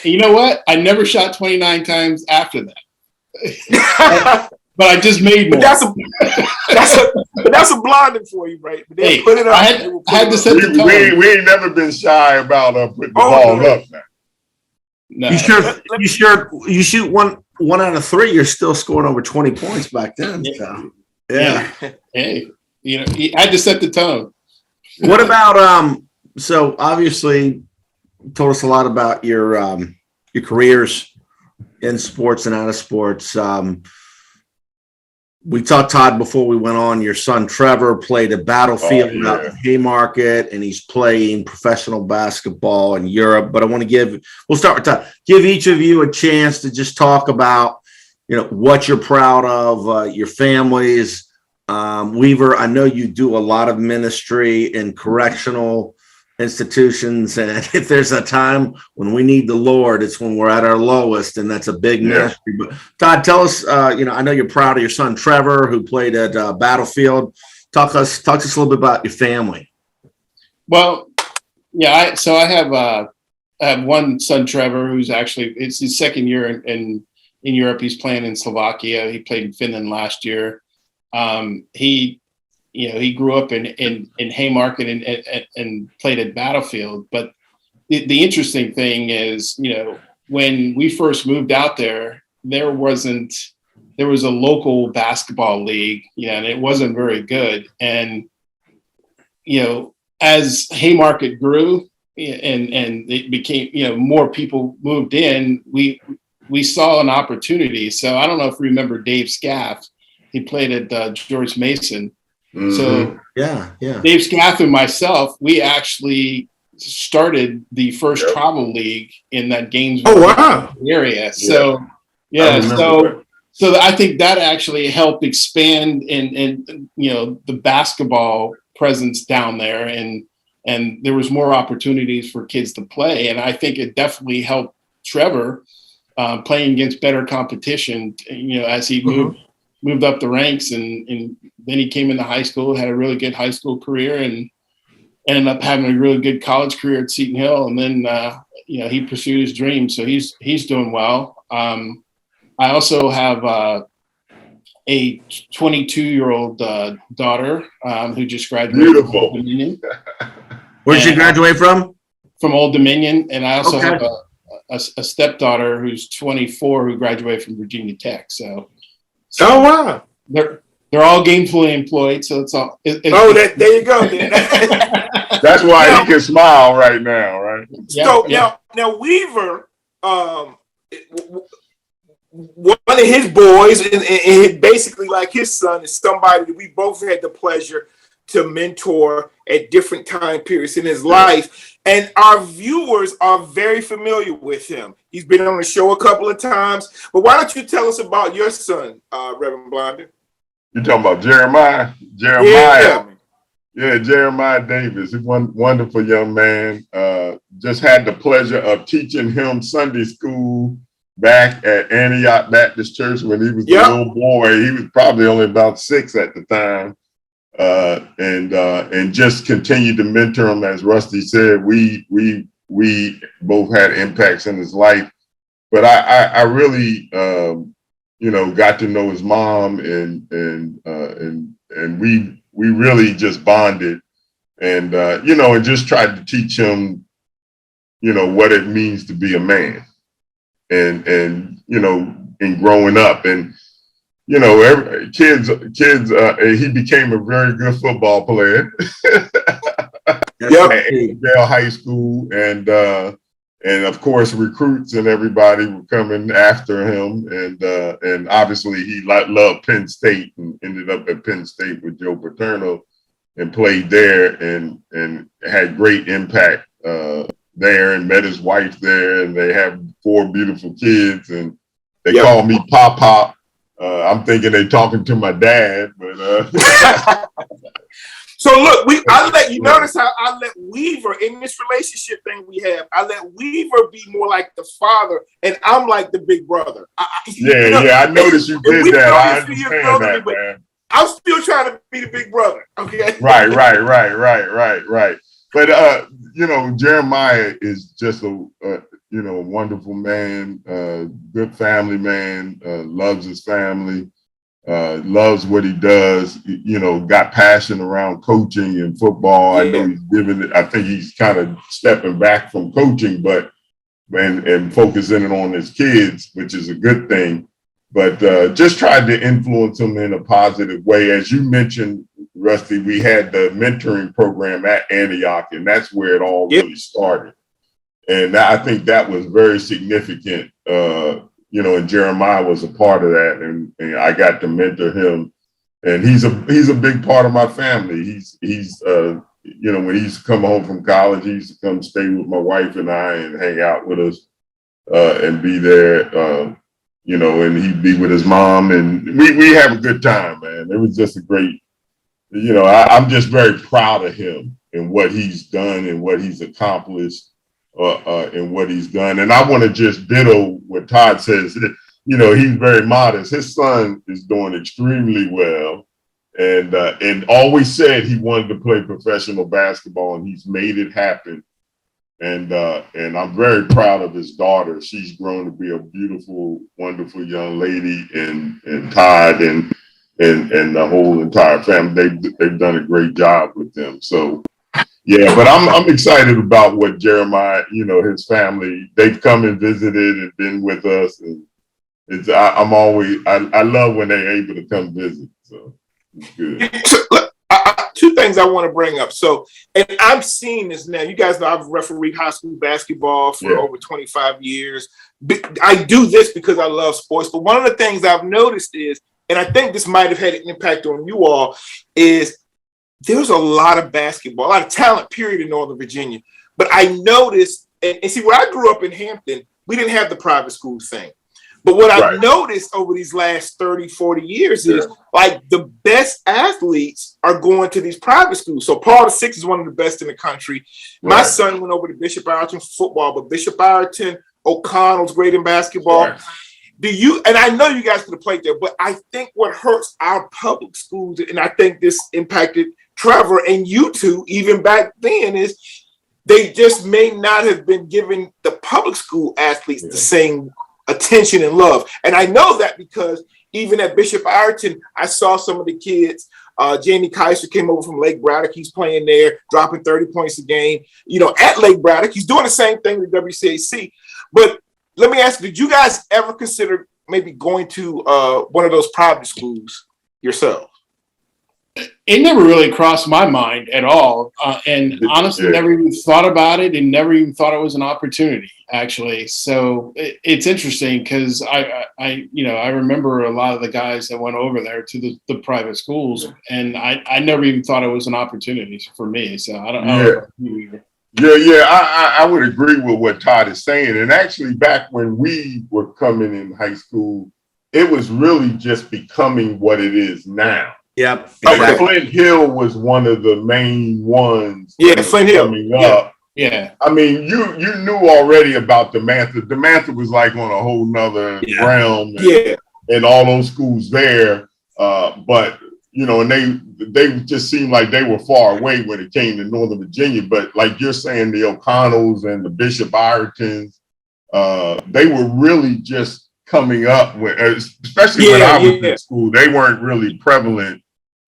You know what? I never shot 29 times after that. But I just made more. But that's a Blondin for you, right? But they put it up. I had to set the tone. We ain't never been shy about putting the ball up now. No. You shoot one out of three, you're still scoring over 20 points back then. So, yeah. Hey, you had to set the tone. What about so obviously you told us a lot about your careers in sports and out of sports. We talked, Todd, before we went on. Your son Trevor played at Battlefield out in Haymarket, and he's playing professional basketball in Europe. But I want to we'll start with Todd. Give each of you a chance to just talk about, what you're proud of, your families. Weaver, I know you do a lot of ministry in correctional institutions, and if there's a time when we need the Lord, it's when we're at our lowest, and that's a big ministry. But Todd, tell us, I know you're proud of your son Trevor, who played at Battlefield. Talk to us a little bit about your family. Well, yeah, I have one son, Trevor, who's it's his second year in Europe. He's playing in Slovakia. He played in Finland last year. He grew up in Haymarket and played at Battlefield. But the interesting thing is, when we first moved out there, there was a local basketball league, and it wasn't very good. And, as Haymarket grew and it became, more people moved in, we saw an opportunity. So I don't know if you remember Dave Scaff. He played at George Mason. Mm-hmm. So yeah, Dave Scaff and myself, we actually started the first travel league in that Gainesville area. So so I think that actually helped expand and the basketball presence down there, and there was more opportunities for kids to play, and I think it definitely helped Trevor playing against better competition. As he moved up the ranks, and then he came into high school, had a really good high school career, and ended up having a really good college career at Seton Hill. And then, he pursued his dream. So he's doing well. I also have a 22-year-old daughter who just graduated. Beautiful. From Old Dominion. Where did you graduate from? From Old Dominion. And I also have a stepdaughter who's 24 who graduated from Virginia Tech. So oh, wow. They're all gainfully employed, so it's all. There you go. That's why he can smile right now, right? So now Weaver, one of his boys, and basically like his son, is somebody that we both had the pleasure to mentor at different time periods in his life. And our viewers are very familiar with him. He's been on the show a couple of times. But why don't you tell us about your son, Reverend Blondin? You're talking about Jeremiah? Yeah, Jeremiah Davis. He's one wonderful young man. Just had the pleasure of teaching him Sunday school back at Antioch Baptist Church when he was a little boy. He was probably only about 6 at the time. And just continued to mentor him. As Rusty said, we both had impacts in his life. But I really got to know his mom, and we really just bonded, and and just tried to teach him what it means to be a man, and in growing up, and kids he became a very good football player. At Dale High School, and of course recruits and everybody were coming after him, and obviously he loved Penn State and ended up at Penn State with Joe Paterno and played there, and had great impact there, and met his wife there, and they have 4 beautiful kids, and they call me Pop. I'm thinking they talking to my dad, but So look, I let you notice how I let Weaver in this relationship thing we have. I let Weaver be more like the father, and I'm like the big brother. I noticed you did that. I understand that, man. I'm still trying to be the big brother. Okay. Right. But Jeremiah is just a wonderful man, good family man, loves his family. Loves what he does, got passion around coaching and football. I know I think he's kind of stepping back from coaching, and focusing on his kids, which is a good thing. But just tried to influence them in a positive way. As you mentioned, Rusty, we had the mentoring program at Antioch, and that's where it all really started. And I think that was very significant. And Jeremiah was a part of that, and I got to mentor him, and he's a big part of my family. He's when he used to come home from college, he used to come stay with my wife and I and hang out with us, and be there, and he'd be with his mom, and we have a good time, man. It was just a great, I'm just very proud of him and what he's done and what he's accomplished. In what he's done. And I want to just ditto what Todd says. He's very modest. His son is doing extremely well, and always said he wanted to play professional basketball, and he's made it happen. And I'm very proud of his daughter. She's grown to be a beautiful, wonderful young lady, and Todd and the whole entire family. They've done a great job with them. So yeah, but I'm excited about what Jeremiah, his family, they've come and visited and been with us, and I love when they're able to come visit. So it's good. Two things I want to bring up. So, and I'm seeing this now. You guys know I've refereed high school basketball for over 25 years. I do this because I love sports. But one of the things I've noticed is, and I think this might have had an impact on you all, is there's a lot of basketball, a lot of talent, period, in Northern Virginia. But I noticed, and see, when I grew up in Hampton, we didn't have the private school thing. But what I've noticed over these last 30, 40 years is like the best athletes are going to these private schools. So Paul VI is one of the best in the country. My son went over to Bishop Ireton for football, but Bishop Ireton, O'Connell's great in basketball. And I know you guys could have played there, but I think what hurts our public schools, and I think this impacted Trevor and you two, even back then, is they just may not have been giving the public school athletes the same attention and love. And I know that because even at Bishop Ireton, I saw some of the kids. Jamie Kaiser came over from Lake Braddock. He's playing there, dropping 30 points a game. At Lake Braddock, he's doing the same thing with WCAC. But let me ask you, did you guys ever consider maybe going to one of those private schools yourself? It never really crossed my mind at all, and honestly, never even thought about it, and never even thought it was an opportunity. Actually, so it's interesting because I remember a lot of the guys that went over there to the private schools, and I never even thought it was an opportunity for me. So I don't know. I would agree with what Todd is saying. And actually, back when we were coming in high school, it was really just becoming what it is now. Yep. Like Flint Hill was one of the main ones. Yeah, Flint Hill. Coming up. Yeah. I mean, you knew already about DeMatha. DeMatha was like on a whole nother realm. And all those schools there. But, you know, and they just seemed like they were far away when it came to Northern Virginia. But like you're saying, the O'Connells and the Bishop Iretons, they were really just coming up when, especially when I was in school, they weren't really prevalent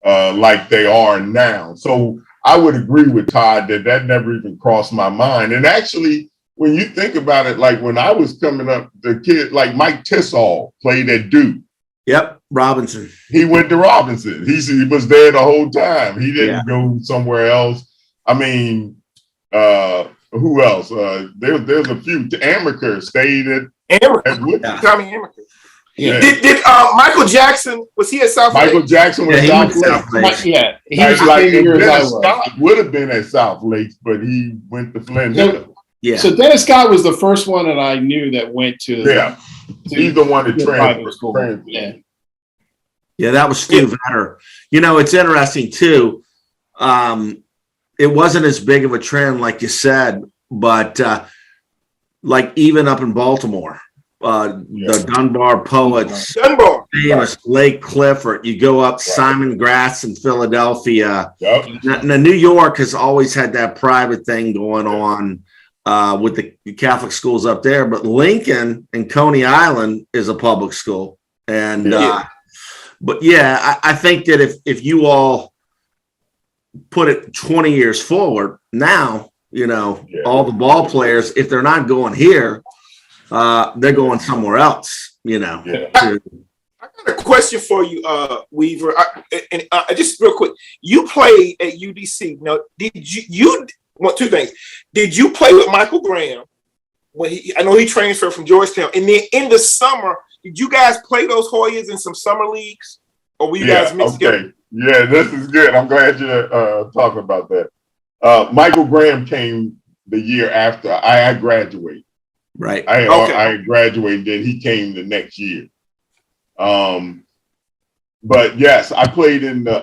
like they are now. So I would agree with Todd that never even crossed my mind. And actually, when you think about it, like when I was coming up, the kid like Mike Tissall played at Duke. Yep, Robinson. He went to Robinson. He was there the whole time. He didn't go somewhere else. I mean, who else? There's a few. Amaker stayed at Tommy Amaker. Yeah. Did Michael Jackson, was he at South Lake? Michael Jackson was South Lake. Yeah, he was like Dennis Scott would have been at South Lake, but he went to Flint Hill. Yeah. So Dennis Scott was the first one that I knew that went to. He's the one that transferred. Yeah, that was Stu Vetter. You know, it's interesting too. It wasn't as big of a trend, like you said, but like even up in Baltimore, the Dunbar Poets, famous Lake Clifford. You go up Simon Gratz in Philadelphia. Now, New York has always had that private thing going on with the Catholic schools up there, but Lincoln and Coney Island is a public school, and but I think that if you all put it 20 years forward now, you know, all the ball players, if they're not going here, they're going somewhere else, you know. I got a question for you, Weaver. Just real quick, you played at UDC. Now, did you well, two things? Did you play with Michael Graham when I know he transferred from Georgetown, and then in the summer, did you guys play those Hoyas in some summer leagues, or were you guys mixed together? Yeah, this is good. I'm glad you're talking about that. Michael Graham came the year after I graduated. Right. I graduated, then he came the next year. But yes, I played in the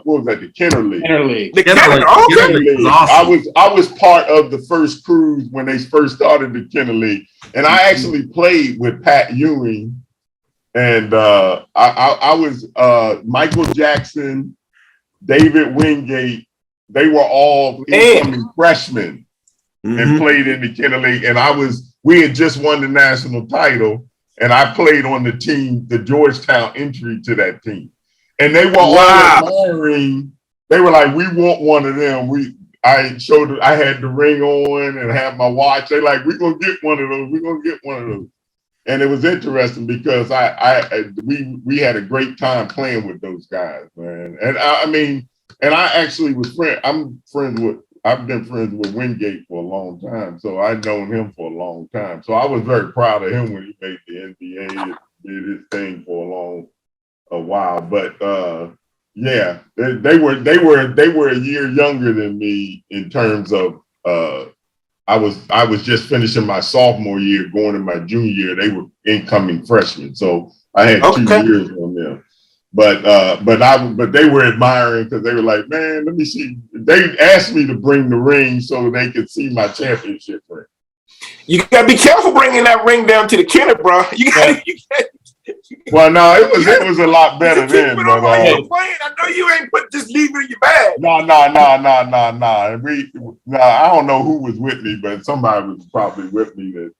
what was that? The Kenner League. The Kenner League. Awesome. I was part of the first cruise when they first started the Kenner League, and I actually played with Pat Ewing, and I was Michael Jackson, David Wingate. They were all incoming freshmen and played in the Kenner League, and we had just won the national title. And I played on the team, the Georgetown entry to that team. And they were all admiring. They were like, we want one of them. I had the ring on and had my watch. They like, we're going to get one of those. We're going to get one of those. And it was interesting because we had a great time playing with those guys, man. And I actually was I've been friends with Wingate for a long time, so I've known him for a long time. So I was very proud of him when he made the NBA, did his thing for a while. But they were a year younger than me in terms of I was just finishing my sophomore year, going in my junior year. They were incoming freshmen, so I had 2 years on them. But they were admiring because they were like, man, let me see. They asked me to bring the ring so they could see my championship ring. You gotta be careful bringing that ring down to the Kenner, bro. Well, no, it was a lot better then. But, I know you ain't just leaving in your bag. No. I don't know who was with me, but somebody was probably with me that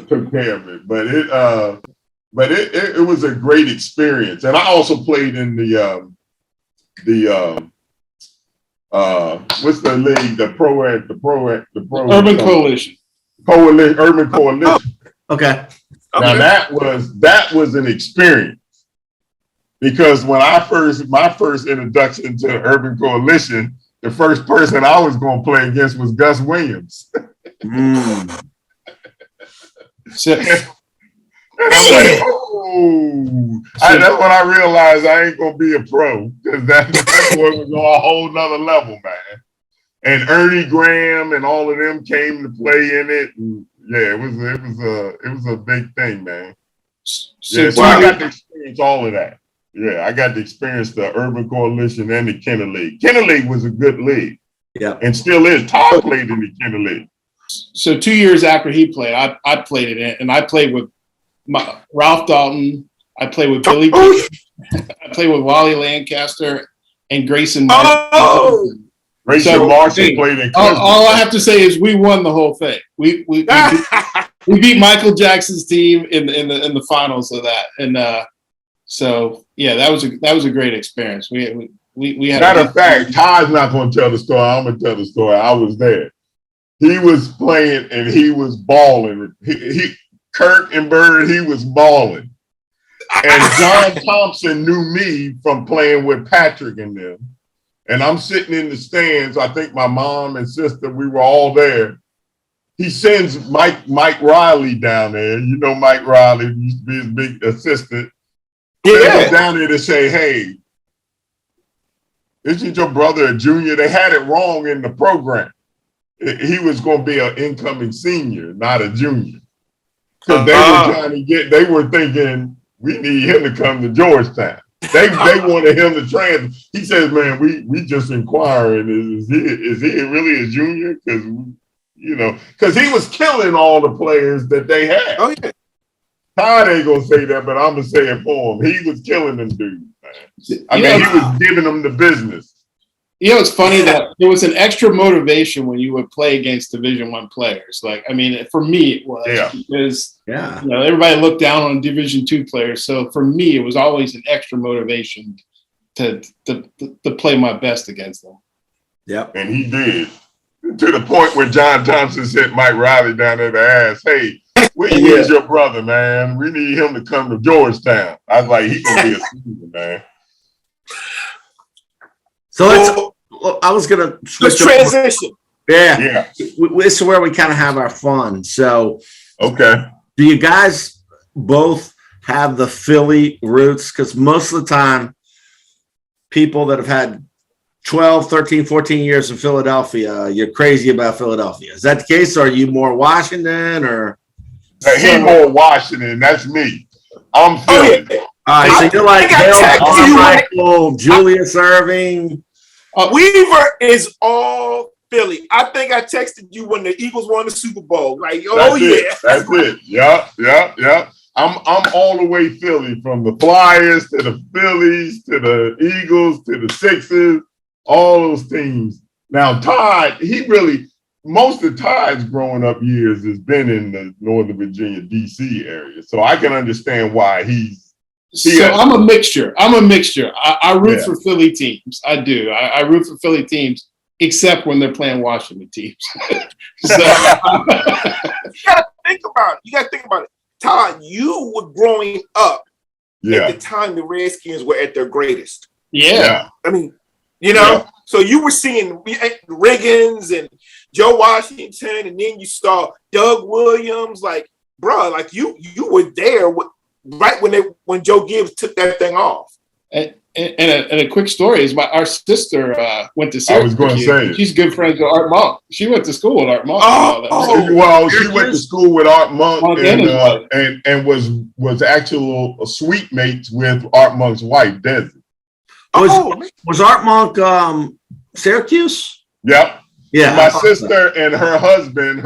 took care of it. But it was a great experience, and I also played in the what's the league? The pro Urban Coalition. Urban Coalition. Okay. Now that was an experience. because when my first introduction to the Urban Coalition, the first person I was going to play against was Gus Williams. So, And I'm like, oh, that's when I realized I ain't gonna be a pro, because that boy was on a whole nother level, man. And Ernie Graham and all of them came to play in it. And yeah, it was a big thing, man. So I got to experience all of that. Yeah, I got to experience the Urban Coalition and the Kenner League. Kenner League was a good league. Yeah. And still is. Todd played in the Kenner League. So 2 years after he played, I played in it, and I played with Ralph Dalton. I played with Billy. I played with Wally Lancaster and Grayson Marshall. Grayson Marshall played in Cleveland. All I have to say is we won the whole thing. We beat Michael Jackson's team in the finals of that, and so yeah, that was a great experience. We had. Matter of fact, Todd's not going to tell the story. I'm going to tell the story. I was there. He was playing and he was balling. Kirk and Byrd, he was balling. And John Thompson knew me from playing with Patrick and them. And I'm sitting in the stands. I think my mom and sister, we were all there. He sends Mike Riley down there. You know Mike Riley used to be his big assistant. Yeah. Down there to say, hey, isn't your brother a junior? They had it wrong in the program. He was going to be an incoming senior, not a junior. Because they were thinking, we need him to come to Georgetown. They wanted him to transfer. He says, man, we just inquiring, is he really a junior? Because he was killing all the players that they had. Oh, yeah. Todd ain't going to say that, but I'm going to say it for him. He was killing them dudes, man. He was giving them the business. You know, it's funny that there was an extra motivation when you would play against Division I players. Like, I mean, for me, it was because everybody looked down on Division II players. So for me, it was always an extra motivation to play my best against them. Yeah, and he did, to the point where John Thompson sent Mike Riley down there to ask, "Hey, we need your brother, man. We need him to come to Georgetown." I was like, "He's gonna be a senior, man." So I was going to let's transition. Yeah. This is where we kind of have our fun. So, okay. Do you guys both have the Philly roots? Because most of the time, people that have had 12, 13, 14 years in Philadelphia, you're crazy about Philadelphia. Is that the case? Or are you more Washington or? He's more Washington. That's me. I'm Philly. All right, so you're like Michael, Julius Irving. Weaver is all Philly. I think I texted you when the Eagles won the Super Bowl. Like, that's it. Yep. I'm all the way Philly, from the Flyers to the Phillies to the Eagles to the Sixers, all those teams. Now, Todd, most of Todd's growing up years has been in the Northern Virginia, D.C. area. So I can understand why I'm a mixture. I root for Philly teams. I do. I root for Philly teams, except when they're playing Washington teams. So you gotta think about it. Todd, you were growing up at the time the Redskins were at their greatest. Yeah. I mean, so you were seeing Riggins and Joe Washington, and then you saw Doug Williams. Like, bro, like you were there right when Joe Gibbs took that thing off. And a quick story is our sister went to Syracuse. I was going to say she's good friends with Art Monk. She went to school with Art Monk. She went to school with Art Monk and was actual suite mates with Art Monk's wife, Desi. Was Art Monk Syracuse? Yep. Yeah. My sister and her husband,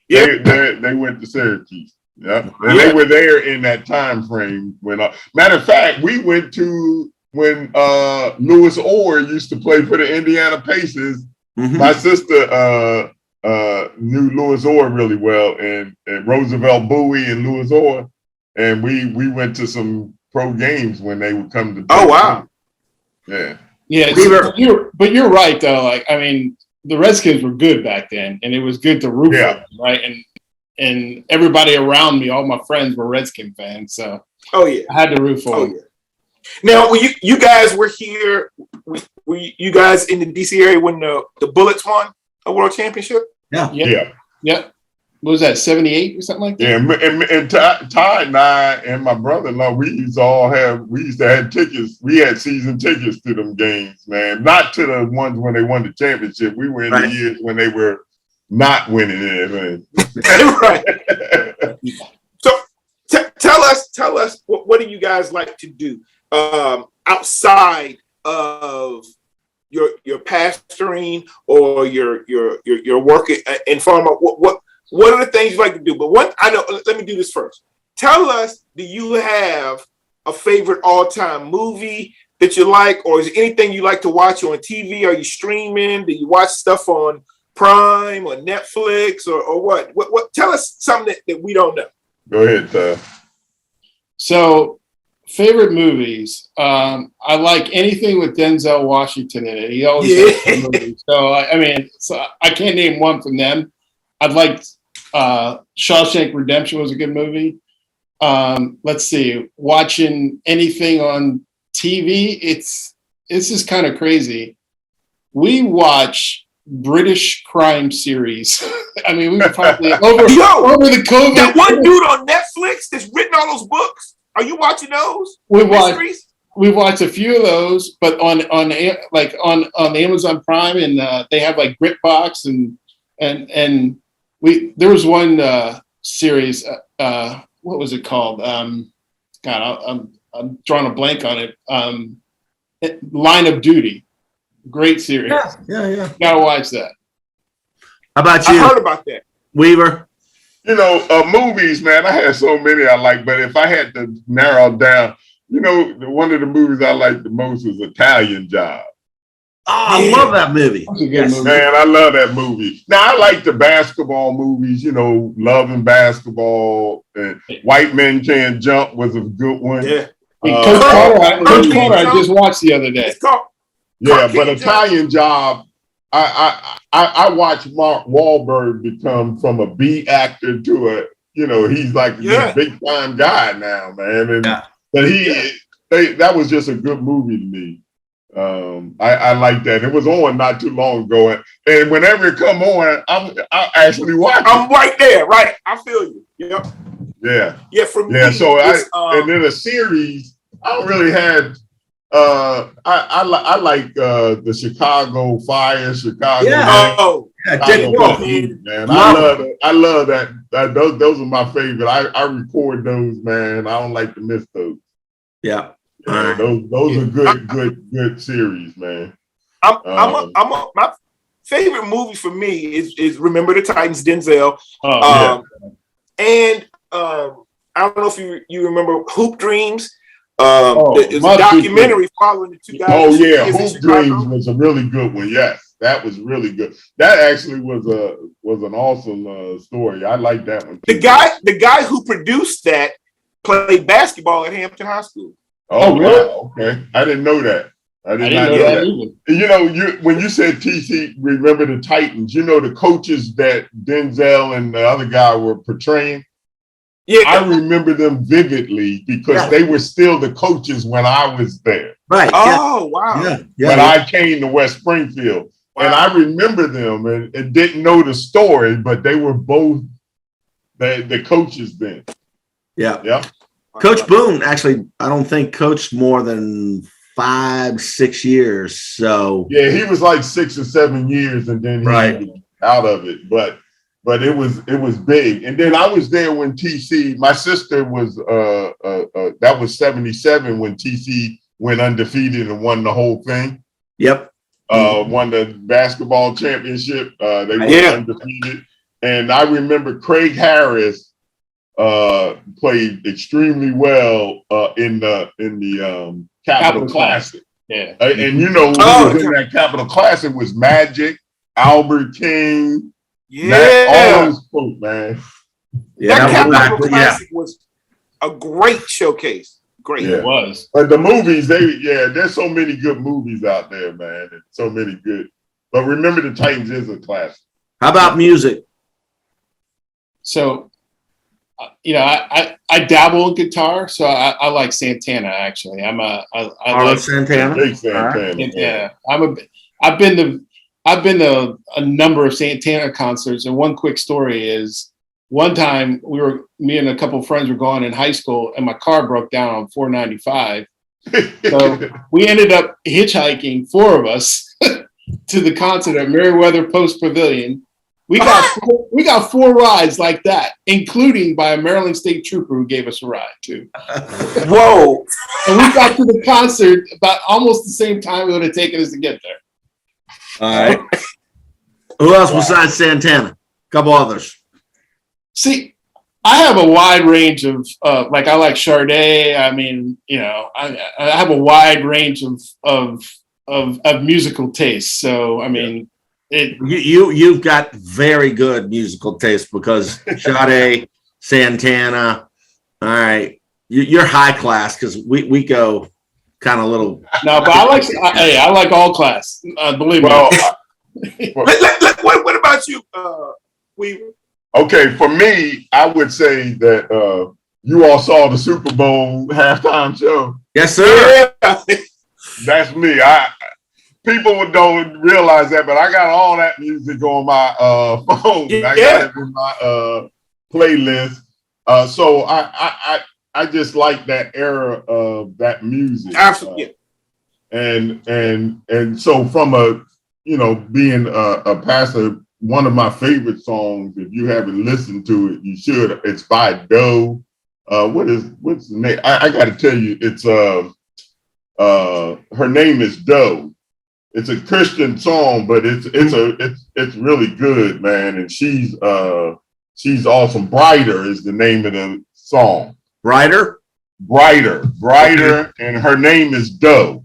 they went to Syracuse. Yeah, and they were there in that time frame. When, matter of fact, we went to when Louis Orr used to play for the Indiana Pacers. Mm-hmm. My sister knew Louis Orr really well, and Roosevelt Bowie and Louis Orr, and we went to some pro games when they would come to. Oh wow! Yeah. But you're right though. Like, I mean, the Redskins were good back then, and it was good to root for them, right? And everybody around me, all my friends were Redskin fans, so I had to root for them. Now, you guys were here, were you guys in the DC area when the Bullets won a world championship? Yeah. What was that, 78 or something like that? Yeah, and Todd and I and my brother-in-law, we used to have tickets. We had season tickets to them games, man. Not to the ones when they won the championship. We were in the years when they were not winning anything. Right. So tell us what do you guys like to do outside of your pastoring or your work in pharma? What are the things you like to do? But let me do this first. Tell us, do you have a favorite all-time movie that you like, or is there anything you like to watch on TV? Are you streaming? Do you watch stuff on Prime or Netflix or what? What? Tell us something that we don't know. Go ahead. So, favorite movies. I like anything with Denzel Washington in it. He always has movies. So I can't name one from them. I'd like Shawshank Redemption was a good movie. Let's see, watching anything on TV, it's just kind of crazy. We watch British crime series. We probably over the COVID. That one dude on Netflix that's written all those books. Are you watching those? We've watched a few of those, but on Amazon Prime, and they have like BritBox and there was one series. What was it called? God, I'm drawing a blank on it. Line of Duty, great series. Yeah. Gotta watch that. How about you? I heard about that. Weaver. Movies, man. I had so many I like, but if I had to narrow down, one of the movies I liked the most was Italian Job. Oh, I love that movie. That's a good movie. Man, I love that movie. Now, I like the basketball movies, Love and Basketball. And White Men Can't Jump was a good one. Yeah. Coach Carter, I just watched the other day. But Italian Job, I watched Mark Wahlberg become from a B actor to a, he's like this big time guy now, man. But that was just a good movie to me. I like that. It was on not too long ago, and whenever it come on, I actually watch it. I'm right there, right? I feel you. Yep. Yeah. For me, so and then a series. I don't really have. I like the Chicago Fire, Chicago. Yeah. Man. I love that. Those are my favorite. I record those, man. I don't like to miss those. Yeah. Those are good series, man. My favorite movie for me is Remember the Titans, Denzel. And I don't know if you remember Hoop Dreams. It's a documentary following the two guys. Oh yeah, Hoop Dreams was a really good one. Yes, that was really good. That actually was an awesome story. I like that one too. The guy who produced that played basketball at Hampton High School. Oh, really? Wow. Okay. I didn't know that. I did not know that either. When you said TC, Remember the Titans, the coaches that Denzel and the other guy were portraying. Yeah. I remember them vividly because they were still the coaches when I was there. Right. Oh, wow. Yeah. When I came to West Springfield. Wow. And I remember them and didn't know the story, but they were both the coaches then. Yeah. Yeah. Coach Boone, actually, I don't think coached more than 5-6 years. So yeah, he was like 6 or 7 years, and then he was out of it. But it was big. And then I was there when TC. My sister was that was 77 when TC went undefeated and won the whole thing. Yep. Won the basketball championship. They were undefeated, and I remember Craig Harris. Played extremely well in the Capital Classic. Yeah, and who was in that Capital Classic was Magic, Albert King, all those folks, man. Yeah, that Capital Classic was a great showcase. Great, it was. But the movies, there's so many good movies out there, man, and so many good. But Remember the Titans is a classic. How about music? So I dabble in guitar, so I like Santana. Actually, I love Santana. Big Santana. Yeah, I've been to a number of Santana concerts, and one quick story is one time me and a couple of friends were going in high school, and my car broke down on 495. So we ended up hitchhiking, 4 of us, to the concert at Merriweather Post Pavilion. We got 4 rides like that, including by a Maryland State Trooper who gave us a ride too. Whoa! And we got to the concert about almost the same time it would have taken us to get there. All right. Who else besides Santana? A couple others. See, I have a wide range of like I like Sade. I mean, I have a wide range of musical tastes. So I mean. You've got very good musical taste because Sade, Santana. All right, you're high class because we go kind of little. No, but I like all class. Believe me. What about you, Weaver? Okay, for me, I would say that you all saw the Super Bowl halftime show. Yes, sir. Yeah. That's me. People don't realize that, but I got all that music on my phone. Yeah. I got it in my playlist. So I just like that era of that music. Absolutely. And so from being a pastor, one of my favorite songs, if you haven't listened to it, you should. It's by Doe. What's the name? I got to tell you, it's her name is Doe. It's a Christian song, but it's really good, man. And she's awesome. Brighter is the name of the song. Brighter, okay. And her name is Doe.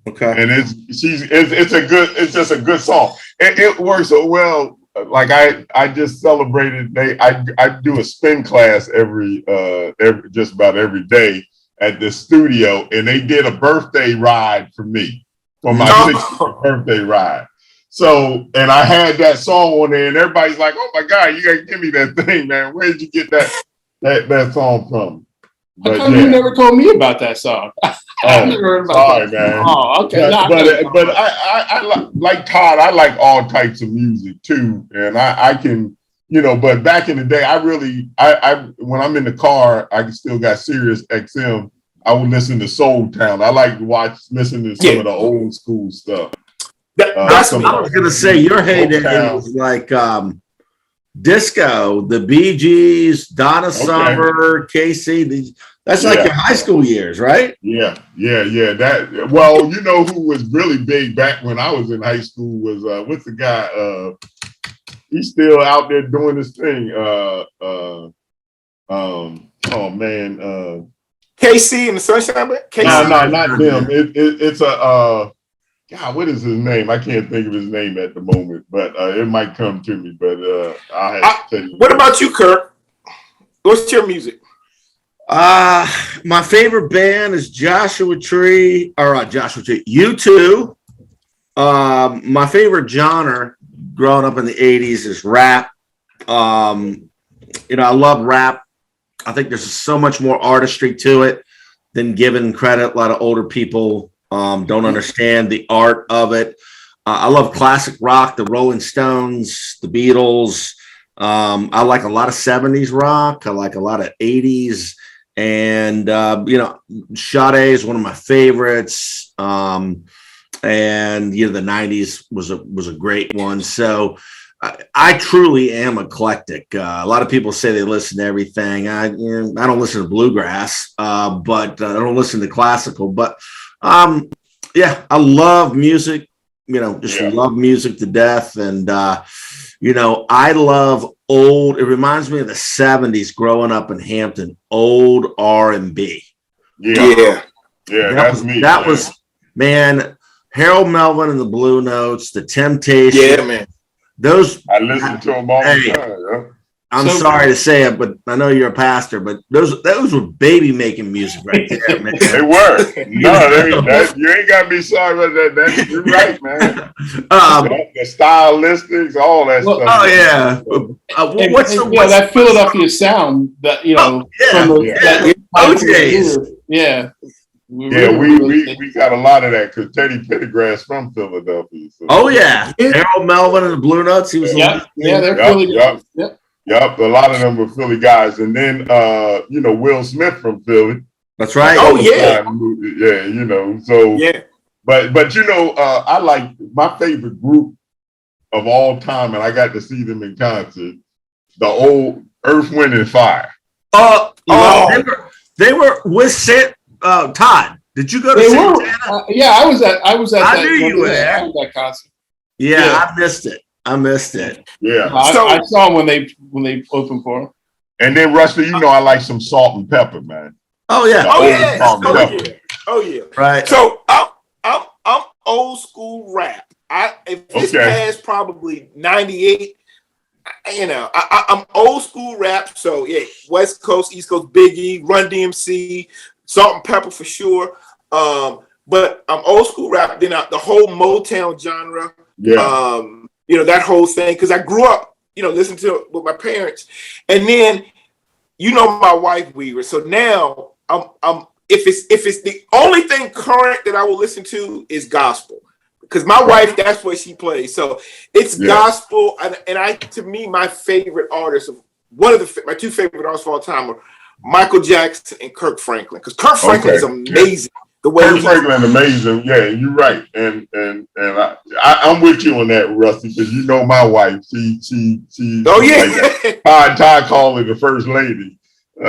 Okay. And it's just a good song. It works so well. Like I just celebrated. I do a spin class every just about every day at the studio, and they did a birthday ride for me. For my 60th birthday ride. So, and I had that song on there, and everybody's like, "Oh my God, you gotta give me that thing, man. Where did you get that song from?" How come you never told me about that song? I've never heard about that. Man. Oh, okay. But I like Todd. I like all types of music too, and I can, But back in the day, I when I'm in the car, I still got Sirius XM. I would listen to Soul Town. I like to listen to some of the old school stuff. I was going to say your heyday was like disco, the Bee Gees, Donna Summer, KC. That's like your high school years, right? Yeah. Well, who was really big back when I was in high school was what's the guy? He's still out there doing this thing. KC and the Sunshine Band? No, not them. It's a God, what is his name? I can't think of his name at the moment, but it might come to me. But I have to tell you. What about you, Kirk? What's your music? My favorite band is Joshua Tree. U2. My favorite genre growing up in the 80s is rap. I love rap. I think there's so much more artistry to it than given credit. A lot of older people don't understand the art of it. I love classic rock, the Rolling Stones, the Beatles. I like a lot of 70s rock. I like a lot of 80s. And, Sade is one of my favorites. And, the 90s was a great one. So, I truly am eclectic. A lot of people say they listen to everything. I don't listen to bluegrass, but I don't listen to classical. But I love music. Love music to death. And I love old. It reminds me of the 70s growing up in Hampton. Old R&B. Yeah, that's me. That was Harold Melvin and the Blue Notes, the Temptations. Yeah, man. I listen to them all the time. I'm sorry to say it, but I know you're a pastor, but those were baby making music right there, man. They were. No, you ain't got to be sorry about that. You're right, man. The stylistics, all that stuff. Oh yeah. What's that Philadelphia sound that we got a lot of that because Teddy Pendergrass from Philadelphia. So. Oh yeah, Harold Melvin and the Blue Notes. He was they're Philly guys. Yep, a lot of them were Philly guys, and then Will Smith from Philly. That's right. Oh yeah, So but I like my favorite group of all time, and I got to see them in concert. The old Earth, Wind and Fire. They were with Todd. Did you go to Santana? I was at. I knew you were there. I was at that concert. Yeah, I missed it. Yeah, I saw them when they opened for him. And then Rusty, I like some Salt and Pepper, man. Oh yeah. Oh yeah. Right. So I'm old school rap. If this past probably 98, I'm old school rap. So yeah, West Coast, East Coast, Biggie, Run DMC, Salt and Pepper for sure. But I'm old school rap. Then the whole Motown genre. Yeah. That whole thing, because I grew up, listening to it with my parents, and then, my wife Weaver. So now I'm if it's the only thing current that I will listen to is gospel, because my wife, that's what she plays. So it's gospel, and to me, my favorite artists, my two favorite artists of all time are Michael Jackson and Kirk Franklin, because Kirk Franklin is amazing. The way Kirk Franklin, amazing. Yeah, you're right, and I'm with you on that, Rusty, because my wife. She. Oh yeah. Like, Todd called her the first lady. She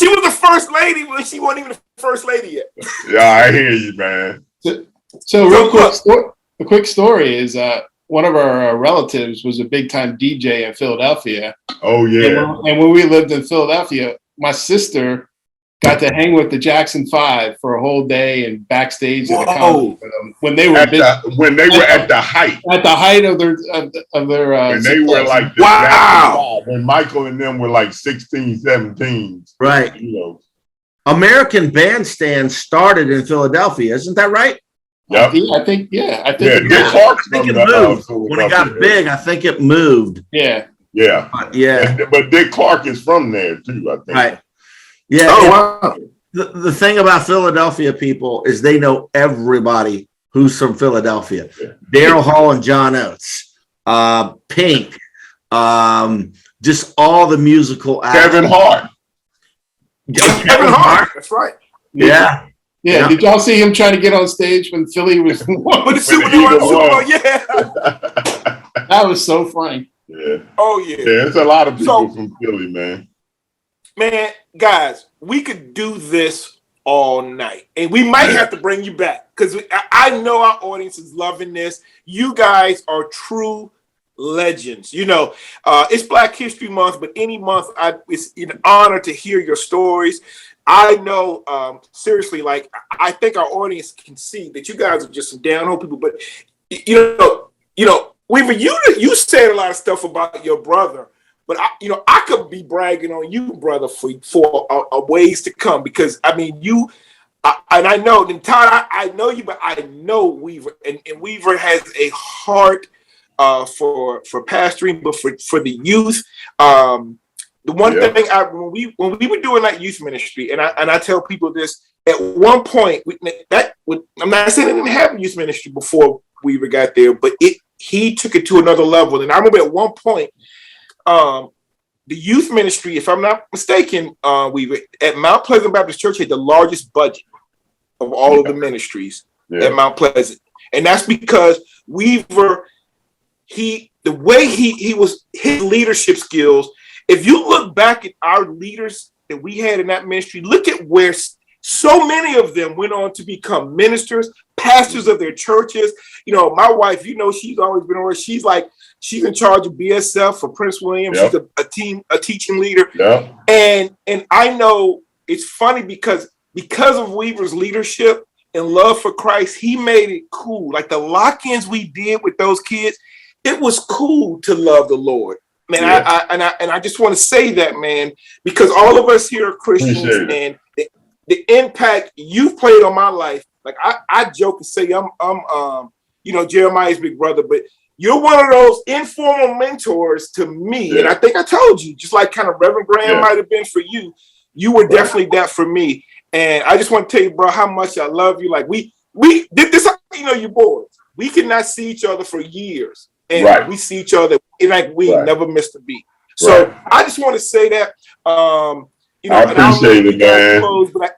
was the first lady when she wasn't even the first lady yet. Yeah, I hear you, man. So real quick, a quick story is one of our relatives was a big time DJ in Philadelphia. Oh yeah. And when we lived in Philadelphia, my sister got to hang with the Jackson 5 for a whole day and backstage at the concert with them when they were at the height of their when they were like when Michael and them were like 16, 17. Right. American Bandstand started in Philadelphia, isn't that right? Yep. I think Dick Clark's I think it moved. When it got big, I think it moved. Yeah. Yeah. But Dick Clark is from there too, I think. Right. Yeah. Oh, wow. The thing about Philadelphia people is they know everybody who's from Philadelphia. Yeah. Daryl Hall and John Oates, Pink, just all the musical actors. Kevin Hart. Kevin Hart. That's right. Yeah. Yeah. Did y'all see him trying to get on stage when Philly was with the Super Bowl? Yeah. That was so funny. Yeah. Oh yeah. Yeah, it's a lot of people from Philly, man. Man, guys, we could do this all night, and we might have to bring you back because I know our audience is loving this. You guys are true legends. It's Black History Month, but any month, it's an honor to hear your stories. I know, seriously, like I think our audience can see that you guys are just some down-home people. But Weaver, you said a lot of stuff about your brother. But I could be bragging on you, brother, for ways to come, because I mean and I know, and Todd, I know you, but I know Weaver, and Weaver has a heart for pastoring, but for the youth. The one thing when we were doing that youth ministry, and I tell people this, at one point I'm not saying I didn't have youth ministry before Weaver got there, but he took it to another level, and I remember at one point. The youth ministry, if I'm not mistaken, Weaver, at Mount Pleasant Baptist Church had the largest budget of all of the ministries at Mount Pleasant. And that's because Weaver, the way he was, his leadership skills, if you look back at our leaders that we had in that ministry, look at where so many of them went on to become ministers, pastors of their churches. My wife, she's always been around. She's in charge of BSF for Prince William. Yep. She's a teaching leader. Yep. And I know it's funny because of Weaver's leadership and love for Christ, he made it cool. Like the lock-ins we did with those kids, it was cool to love the Lord. Man, I just want to say that, man, because all of us here are Christians, and the impact you've played on my life. Like I joke and say I'm Jeremiah's big brother, but you're one of those informal mentors to me. Yeah. And I think I told you, just like kind of Reverend Graham might have been for you, you were definitely that for me. And I just want to tell you, bro, how much I love you. Like we did this, you boys. We could not see each other for years. And we see each other like we never missed a beat. So I just want to say that. I appreciate it, man. Close, but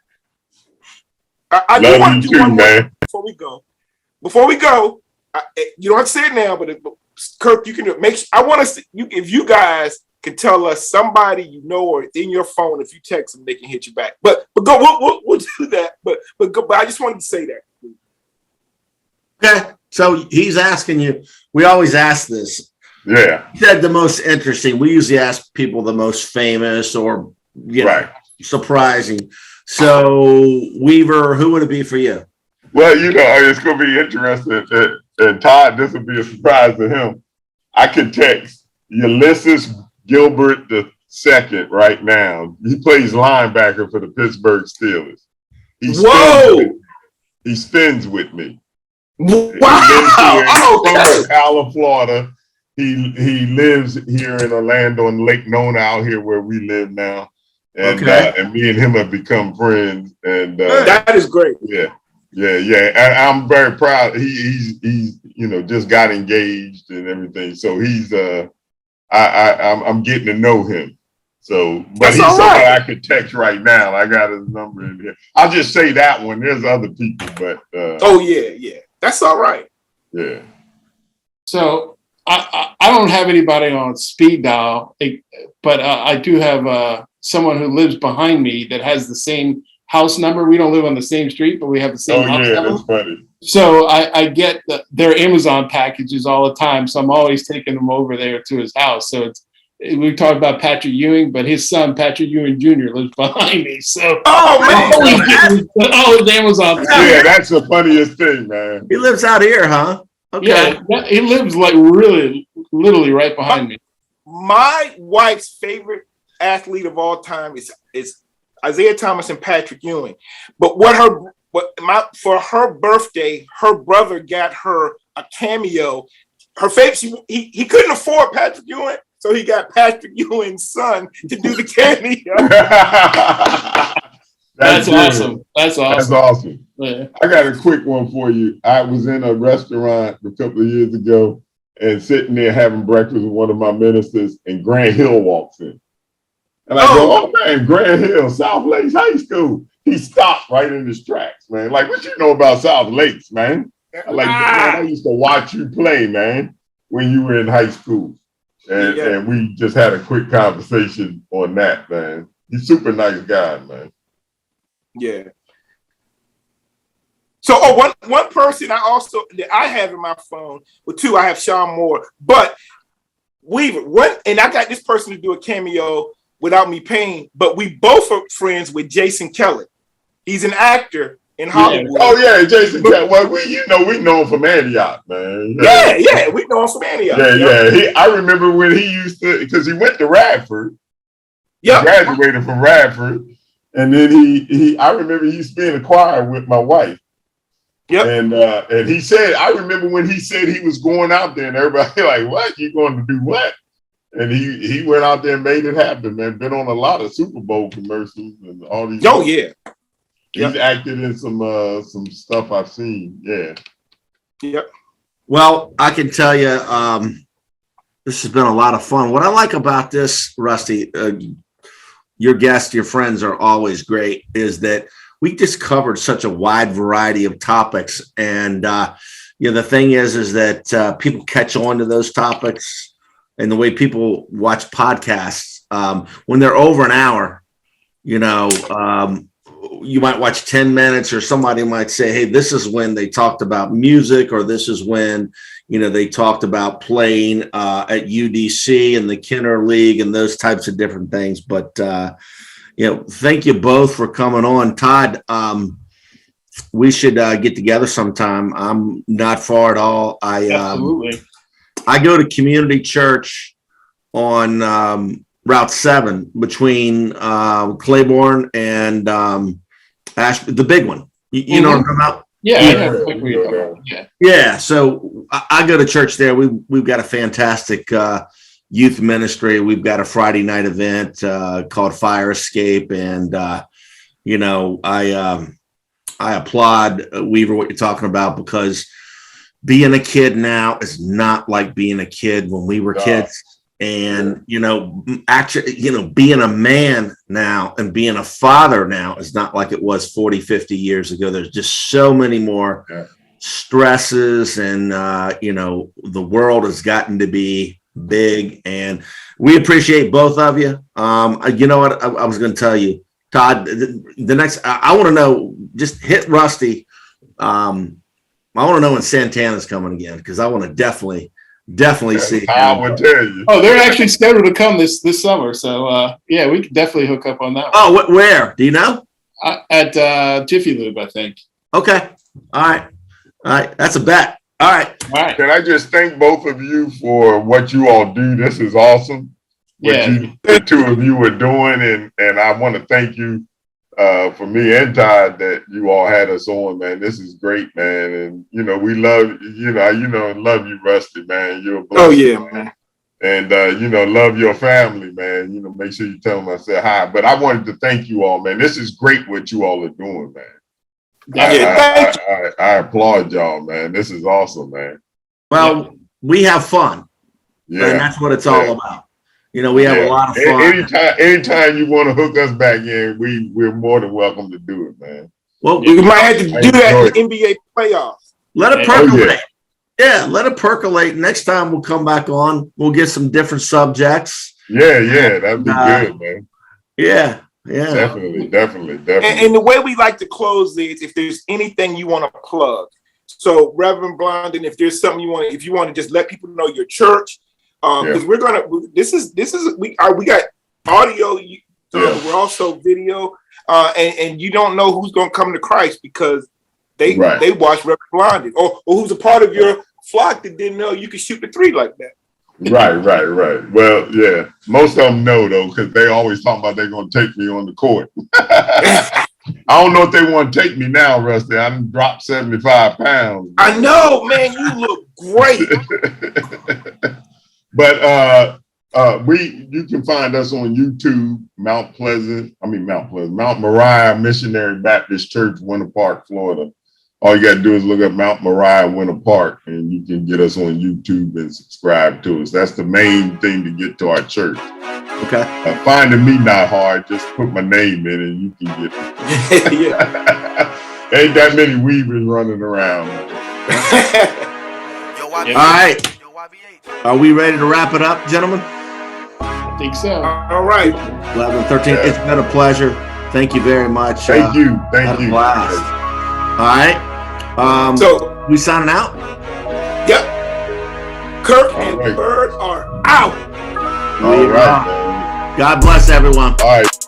I do want to do one more before we go. Before we go, you don't have to say it now, but Kirk, you can I want us if you guys can tell us somebody or in your phone, if you text them, they can hit you back. But go, we'll do that. But I just wanted to say that. Okay, so he's asking you. We always ask this. Yeah. He said the most interesting. We usually ask people the most famous or surprising. So Weaver, who would it be for you? Well, it's going to be interesting. And Todd, this will be a surprise to him. I could text Ulysses Gilbert II right now. He plays linebacker for the Pittsburgh Steelers. He spins with me. Wow! Ocala, Florida. He lives here in Orlando and Lake Nona out here where we live now. And and me and him have become friends. And that is great. Yeah. And I'm very proud. He's just got engaged and everything. So he's I'm getting to know him. So, but he's somebody I could text right now. I got his number in here. I'll just say that one. There's other people, but that's all right. Yeah. So I don't have anybody on speed dial, but I do have someone who lives behind me that has the same house number. We don't live on the same street, but we have the same house number. That's funny. So I get their Amazon packages all the time. So I'm always taking them over there to his house. So we talk about Patrick Ewing, but his son, Patrick Ewing Jr., lives behind me. So all his Amazon packages. Yeah, that's the funniest thing, man. He lives out here, huh? Okay. Yeah, he lives like really, literally right behind me. My wife's favorite athlete of all time is Isaiah Thomas and Patrick Ewing. But for her birthday, her brother got her a cameo. Her favorite, he couldn't afford Patrick Ewing, so he got Patrick Ewing's son to do the cameo. That's awesome. That's awesome. Yeah. I got a quick one for you. I was in a restaurant a couple of years ago and sitting there having breakfast with one of my ministers, and Grant Hill walks in. And I go, oh man, Grant Hill, South Lakes High School. He stopped right in his tracks, man. Like, what you know about South Lakes, man? Man, I used to watch you play, man, when you were in high school. And we just had a quick conversation on that, man. He's a super nice guy, man. Yeah. So one person that I have in my phone, well, two, I have Sean Moore, but Weaver, and I got this person to do a cameo without me paying, but we both are friends with Jason Kelly. He's an actor in Hollywood. Yeah. Oh yeah, Jason Kelly. Well, we know him from Antioch, man. Yeah, we know him from Antioch. Yeah. I remember when he used to, because he went to Radford. Yeah. Graduated from Radford. And then I remember he used to be in the choir with my wife. Yep. And he said, I remember when he said he was going out there and everybody like, what? You going to do what? And he went out there and made it happen, man. Been on a lot of Super Bowl commercials and all these. Oh, yeah. He's acted in some stuff I've seen. Yeah. Yep. Well, I can tell you, this has been a lot of fun. What I like about this, Rusty, your guests, your friends are always great, is that we just covered such a wide variety of topics. And, the thing is that people catch on to those topics, and the way people watch podcasts, when they're over an hour, you might watch 10 minutes, or somebody might say, hey, this is when they talked about music, or this is when, they talked about playing at UDC and the Kenner League and those types of different things. But, thank you both for coming on. Todd, we should get together sometime. I'm not far at all. Absolutely. I go to community church on Route 7 between Claiborne and the big one. You know what I'm talking about? Yeah. So I go to church there. We've got a fantastic youth ministry. We've got a Friday night event called Fire Escape, and I applaud Weaver what you're talking about, because being a kid now is not like being a kid when we were kids. And, actually, being a man now and being a father now is not like it was 40, 50 years ago. There's just so many more stresses, and, the world has gotten to be big, and we appreciate both of you. You know what? I was going to tell you, Todd, the next, I want to know, just hit Rusty. I want to know when Santana's coming again, because I want to definitely see. I would tell you. Oh, they're actually scheduled to come this summer, so we could definitely hook up on that one. Oh, where? Do you know? At Jiffy Lube, I think. Okay. All right. That's a bet. All right. Can I just thank both of you for what you all do? This is awesome. The two of you are doing, and I want to thank you for me and Todd that you all had us on, man. This is great, man. And we love love you, Rusty, man. You're a blessing. Oh yeah, man. And love your family, man. Make sure you tell them I said hi. But I wanted to thank you all, man. This is great what you all are doing, man. I applaud y'all, man. This is awesome, man. Well, we have fun. Yeah, and that's what it's all about. We have a lot of fun. Anytime you want to hook us back in, we're more than welcome to do it, man. Well, we might have to do that in the NBA playoffs. Let it percolate. Yeah, let it percolate. Next time we'll come back on. We'll get some different subjects. Yeah, that'd be good, man. Yeah. Definitely. And the way we like to close is, if there's anything you want to plug. So, Reverend Blondin, if there's something if you want to just let people know your church. Because we got audio, we're also video, and you don't know who's going to come to Christ because they watch Reverend Blondin, or who's a part of your flock that didn't know you could shoot the three like that. Right. Well, yeah, most of them know though, because they always talk about they're going to take me on the court. I don't know if they want to take me now, Rusty. I done dropped 75 pounds. I know, man. You look great. But you can find us on YouTube, Mount Moriah Missionary Baptist Church, Winter Park, Florida. All you got to do is look up Mount Moriah, Winter Park, and you can get us on YouTube and subscribe to us. That's the main thing to get to our church. Okay. Finding me not hard. Just put my name in and you can get it. Ain't that many weavers running around. All right. Are we ready to wrap it up, gentlemen? I think so. All right. 11-13. Yeah. It's been a pleasure. Thank you very much. Thank you. Thank you. Blast. All right. So we signing out? Yep. Kirk and Byrd are out. All right. God bless everyone. All right.